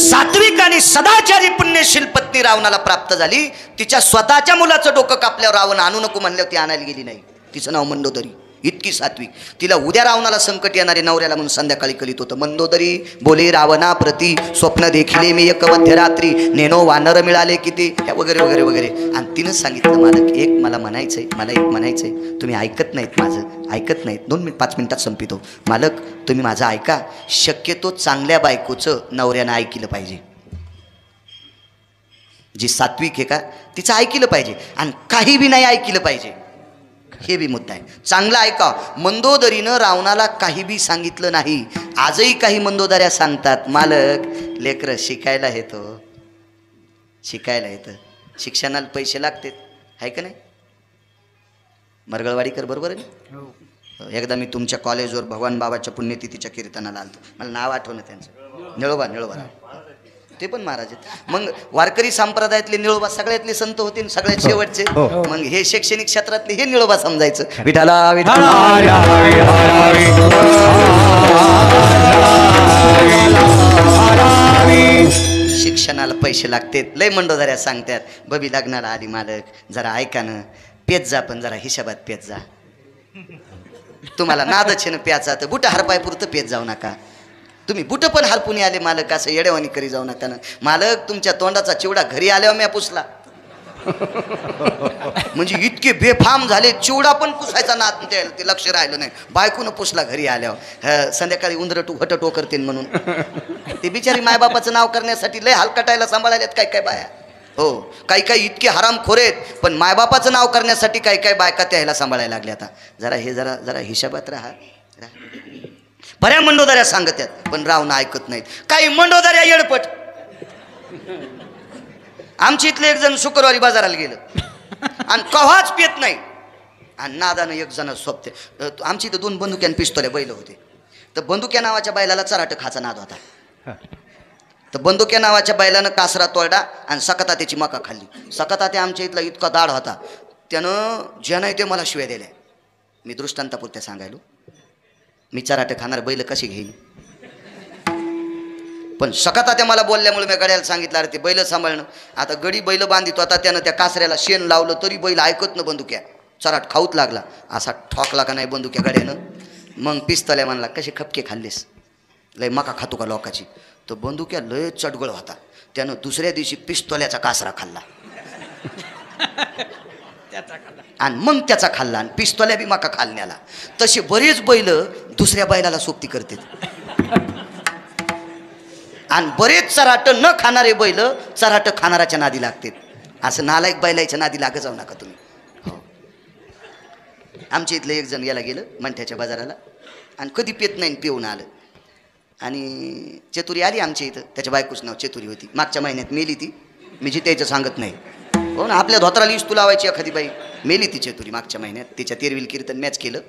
सात्विक आणि सदाचारी पुण्यशील पत्नी रावणाला प्राप्त झाली. तिच्या स्वतःच्या मुलाचं डोकं कापल्यावर रावण आणू नको म्हणल्यावर ती आणायला गेली नाही. तिचं नाव मंदोदरी. इतकी सात्विक. तिला उद्या रावणाला संकट येणारे नवऱ्याला म्हणून संध्याकाळी करीत होतं. मंदोदरी बोले रावणा प्रती स्वप्न देखिले मी एक मध्यरात्री, नेनो वानर मिळाले किती, वगैरे वगैरे वगैरे. आणि तिनं सांगितलं, मालक एक मला म्हणायचंय, मला एक म्हणायचंय, तुम्ही ऐकत नाहीत, माझं ऐकत नाहीत. 5 मिनिटात संपितो. मालक तुम्ही माझं ऐका. शक्यतो चांगल्या बायकोचं नवऱ्यानं ऐकलं पाहिजे. जी सात्विक आहे का तिचं ऐकलं पाहिजे, आणि काही बी नाही ऐकलं पाहिजे. हे बी मुद्दा आहे. चांगलं ऐका. मंदोदरीनं रावणाला काही बी सांगितलं नाही. आजही काही मंदोदऱ्या सांगतात, मालक लेकरं शिकायला येतो, शिकायला येतं, शिक्षणाला पैसे लागतात, आहे का नाही. मरगळवाडीकर बरोबर आहे ना. एकदा मी तुमच्या कॉलेजवर भगवान बाबाच्या पुण्यतिथीच्या कीर्तनाला आलतो. मला नाव आठवलं त्यांचं, निळोबा. ते पण महाराज आहेत. मग वारकरी संप्रदायातले निळोबा सगळ्यातले संत होते, सगळ्यात शेवटचे. मग हे शैक्षणिक क्षेत्रातले हे निळोबा समजायचं. विठाला शिक्षणाला पैसे लागतात. लय मंडोदऱ्या सांगतात, बबी लग्नाला आली मालक जरा ऐका ना, पेत जा, पण जरा हिशोबात पेत जा. तुम्हाला नादच आहे ना प्याचा, तर बुटा हरपाय पुरतं पेत जाऊ नका. तुम्ही बुटं पण हरपून आले मालक, असं येडेवानी करी जाऊ नका ना. मालक तुमच्या तोंडाचा चिवडा घरी आल्यावर मी पुसला. म्हणजे इतके बेफाम झाले, चिवडा पण पुसायचा नाद ते लक्ष राहिलं नाही. बायकोनं पुसला घरी आल्यावर. संध्याकाळी उंदरटू हटटो करते म्हणून. ते बिचारी मायबापाचं नाव करण्यासाठी लय हलकटायला सांभाळायला काय काय बाया. हो, काही इतके हरामखोर आहेत, पण मायबापाचं नाव करण्यासाठी काही बायका त्याला सांभाळायला लागल्या. आता जरा हिशोबात राहा. बऱ्या मंडोदऱ्या सांगतात, पण रावणं ऐकत नाहीत. काही मंडोदऱ्या येडपट. आमच्या इथले एक जण शुक्रवारी बाजाराला गेलं आणि कव्हाच पेत नाही, आणि नादानं एक जण सोबते. आमच्या इथं 2 बंदुक्या आणि पिस्तोल्या बैल होते. तर बंदुक्या नावाच्या बैलाला चराट खाचा नाद होता. तर बंदुक्या नावाच्या बैलानं कासरा तोडा आणि सकता त्याची मका खाल्ली. सकता ते आमच्या इथला इतका दाढ होता, त्यानं ज्या नाही ते मला शिव्या दिल्या. मी दृष्टांतापुरत्या सांगायलो. मी चराटे खाणार बैल कशी घेईन. पण सकता त्या मला बोलल्यामुळे मी गड्याला सांगितलं, अरे ते बैल सांभाळणं. आता गडी बैल बांधितो. आता त्यानं त्या कासऱ्याला शेण लावलं तरी बैल ऐकत न बंदुक्या. चराट खाऊत लागला. असा ठोकला का नाही बंदुक्या गड्यानं. मग पिस्तल्या म्हणला, कशी खपके खाल्लेस, लय मका खातो का लोकाची. तर बंदुक्या लय चटगळ होता. त्यानं दुसऱ्या दिवशी पिस्तोल्याचा कासरा खाल्ला आणि मग त्याचा खाल्ला, आणि पिस्तोल्या बी मका खालण्याला. तसे बरेच बैल दुसऱ्या बैलाला सोबती करतात, आणि बरेच चराट न खाणारे बैल चराट खाणाराच्या नादी लागतात. असं नालायक बैलाच्या नादी लागत जाऊ नका तुम्ही. हो, आमच्या इथलं एक जण याला गेलं मंठ्याच्या बाजाराला, आणि कधी पेत नाही, पिऊन आलं. आणि चतुरी आली आमच्या इथं. त्याच्या बायकोचं नाव चतुरी होती. मागच्या महिन्यात मेली ती. मी जिथं सांगत नाही. हो ना, आपल्या धोत्राला इस्तू लावायची एखादी बाई. मेली ती चतुरी मागच्या महिन्यात. तिच्या तेरविल कीर्तन मॅच केलं.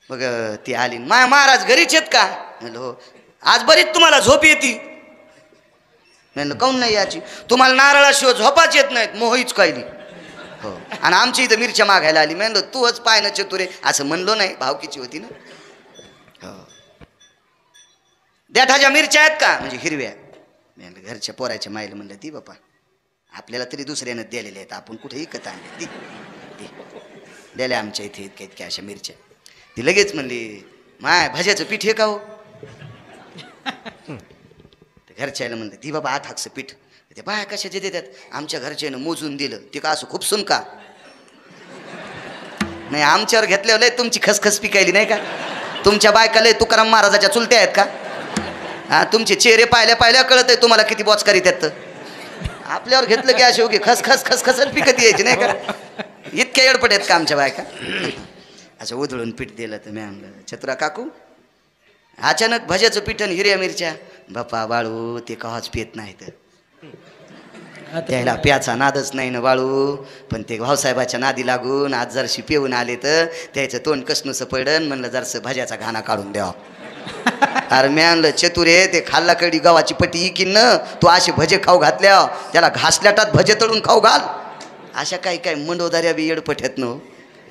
मग ती आली, महाराज घरीच आहेत का. म्हणलं हो. आज बरीच तुम्हाला झोप येते. म्हणलं काऊन नाही याची. तुम्हाला नारळाशिवाय झोपाच येत नाहीत, मोहीच कायली. हो, आणि आमची इथं मिरच्या मागायला आली. म्हणलं तूच पाय ना चतुरे, असं म्हणलो नाही, भावकीची होती ना. हो, देठाच्या मिरच्या आहेत का, म्हणजे हिरव्या. म्हणलं घरच्या पोराच्या मायला. म्हणलं ती बापा आपल्याला तरी दुसऱ्यानं दिलेले आहेत, आपण कुठे विकत आणले. दिल्या आमच्या इथे इतक्या इतक्या अशा मिरच्या. ती लगेच म्हणली माय भाज्याचं पीठ हे का हो. घरच्याला म्हणते ती बाबा 8 हाकचं पीठ. ते बाया कशाचे देतात, आमच्या घरच्यानं मोजून दिलं. ते का असं खूप सुन का नाही, आमच्यावर घेतल्यावर लय तुमची खसखस पिकायली नाही का. तुमच्या बायका लय तुकाराम महाराजाच्या चुलत्या आहेत का. हा, तुमचे चेहरे पाहिल्या पाहिल्या कळत आहे तुम्हाला किती बॉचकारी त्यात. आपल्यावर घेतलं की असे उगे खसखस खसखसच पिकत यायची नाही का. इतक्या एडपट आहेत का आमच्या बायका. असं उधळून पीठ दिलं तर मी आणलं. चतुरा काकू अचानक भज्याचं पीठ आणि हिरव्या मिरच्या. बापा बाळू ते कवाच पित नाही तर त्याला प्याचा नादच नाही ना बाळू. पण ते भाऊसाहेबाच्या नादी लागून आज जरशी पिऊन आले तर त्याचं तोंड कसनुसं पडन. म्हणलं जरसं भज्याचा घाणा काढून द्यावा. अरे मी आणलं चतुरे ते खाल्ला कडी गव्हाची पट्टी इकीन न तू असे भजे खाऊ घातल्या त्याला घासल्याटात भजे तळून खाऊ घाल. अशा काही काय मंदोदऱ्या बी येडपठ्यात नो.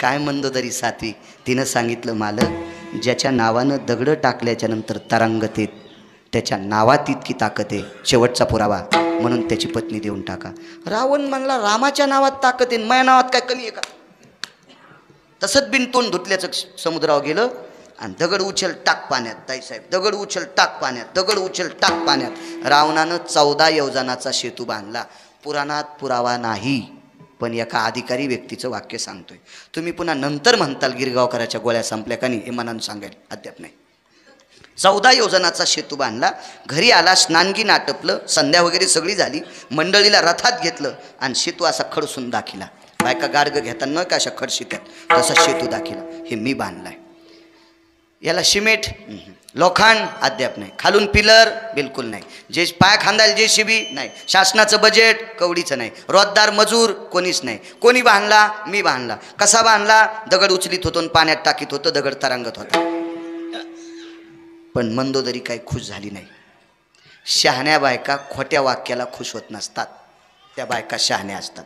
काय मंदोदरी सात्वी. तिनं सांगितलं मालक ज्याच्या नावानं दगडं टाकल्याच्या नंतर तरंगतेत त्याच्या नावात इतकी ताकद आहे. शेवटचा पुरावा म्हणून त्याची पत्नी देऊन टाका. रावण म्हणला रामाच्या नावात ताकद आहे, माझ्या नावात काय कमी आहे का. तसंच बिनतोंड धुतल्याचं समुद्रावर गेलं आणि दगड उचल टाक पाण्यात. ताईसाहेब दगड उचल टाक पाण्यात, दगड उचल टाक पाण्यात. रावणानं 14 योजनाचा सेतू बांधला. पुराणात पुरावा नाही, पण एका अधिकारी व्यक्तीचं वाक्य सांगतोय. तुम्ही पुन्हा नंतर म्हणताल गिरगावकराच्या गोळ्या संपल्या का नाही, हे मनानं सांगाल अद्याप नाही. 14 योजनाचा सेतू बांधला. घरी आला, स्नानगीन आटपलं, संध्या वगैरे सगळी झाली. मंडळीला रथात घेतलं आणि सेतू असा खडसून दाखिला. बायका गाडगं घेताना का अशा खडशित्यात तसा सेतू दाखिला. हे मी बांधलाय. याला सिमेंट लोखंड अद्याप नाही. खालून पिलर बिलकुल नाही. जे पाय खांदायला JCB नाही. शासनाचं बजेट कवडीचं नाही. रोजदार मजूर कोणीच नाही. कोणी बांधला, मी बांधला. कसा बांधला, दगड उचलीत होतो आणि पाण्यात टाकीत होतं, दगड तरंगत होता. पण मंदोदरी काही खुश झाली नाही. शहाण्या बायका खोट्या वाक्याला खुश होत नसतात, त्या बायका शहाण्या असतात.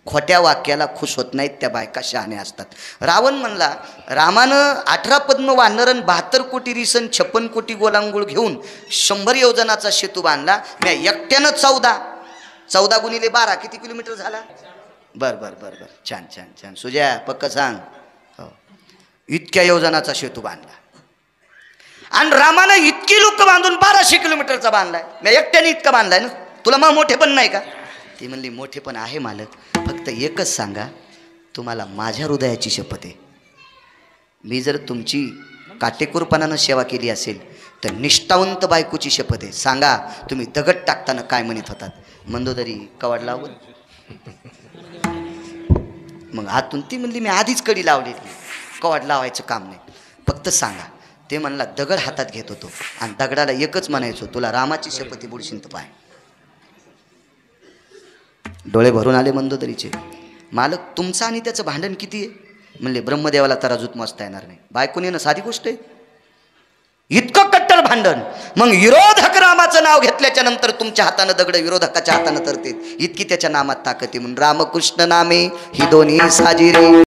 खोट्या वाक्याला खुश होत नाहीत, त्या बायका शहाण्या असतात. रावण म्हणला रामानं 18 पद्म वानरन 72 कोटी रिसन 56 कोटी गोलांगूळ घेऊन 100 योजनाचा सेतू बांधला. मी एकट्यानं 14 गुणिले 12 किती किलोमीटर झाला. बर बर बर बर छान छान छान. सुजया पक्क सांग. हो, इतक्या योजनाचा सेतू बांधला. आणि रामानं इतकी लोक बांधून 1200 किलोमीटरचा बांधलाय. मी एकट्याने इतका बांधलाय ना. तुला मग मोठे पण नाही का. ती म्हणली मोठे पण आहे मालक, फक्त एकच सांगा, तुम्हाला माझ्या हृदयाची शपथ आहे, मी जर तुमची काटेकोरपणानं सेवा केली असेल तर निष्ठावंत बायकोची शपथ आहे, सांगा तुम्ही दगड टाकताना काय म्हणत होतात. मंदोदरी कवाड लावून मग आतून ती म्हणली मी आधीच कडी लावलेली, कवाड लावायचं काम नाही, फक्त सांगा. ते म्हणला दगड हातात घेत होतो आणि दगडाला एकच म्हणायचो, तुला रामाची शपथी बुडशीन तर पाय. डोळे भरून आले मंदोदरीचे. मालक तुमचं आणि त्याचं भांडण किती आहे. म्हणले ब्रह्मदेवाला तराजूत मोजता येणार नाही. बायकोने ना साधी गोष्ट आहे, इतकं कट्टर भांडण. मग विरोधक रामाचं नाव घेतल्याच्या नंतर तुमच्या हातानं दगड विरोधकाच्या हातानं तरते, इतकी त्याच्या नामात ताकद आहे. म्हणून रामकृष्ण नामे ही दोन्ही साजिरी.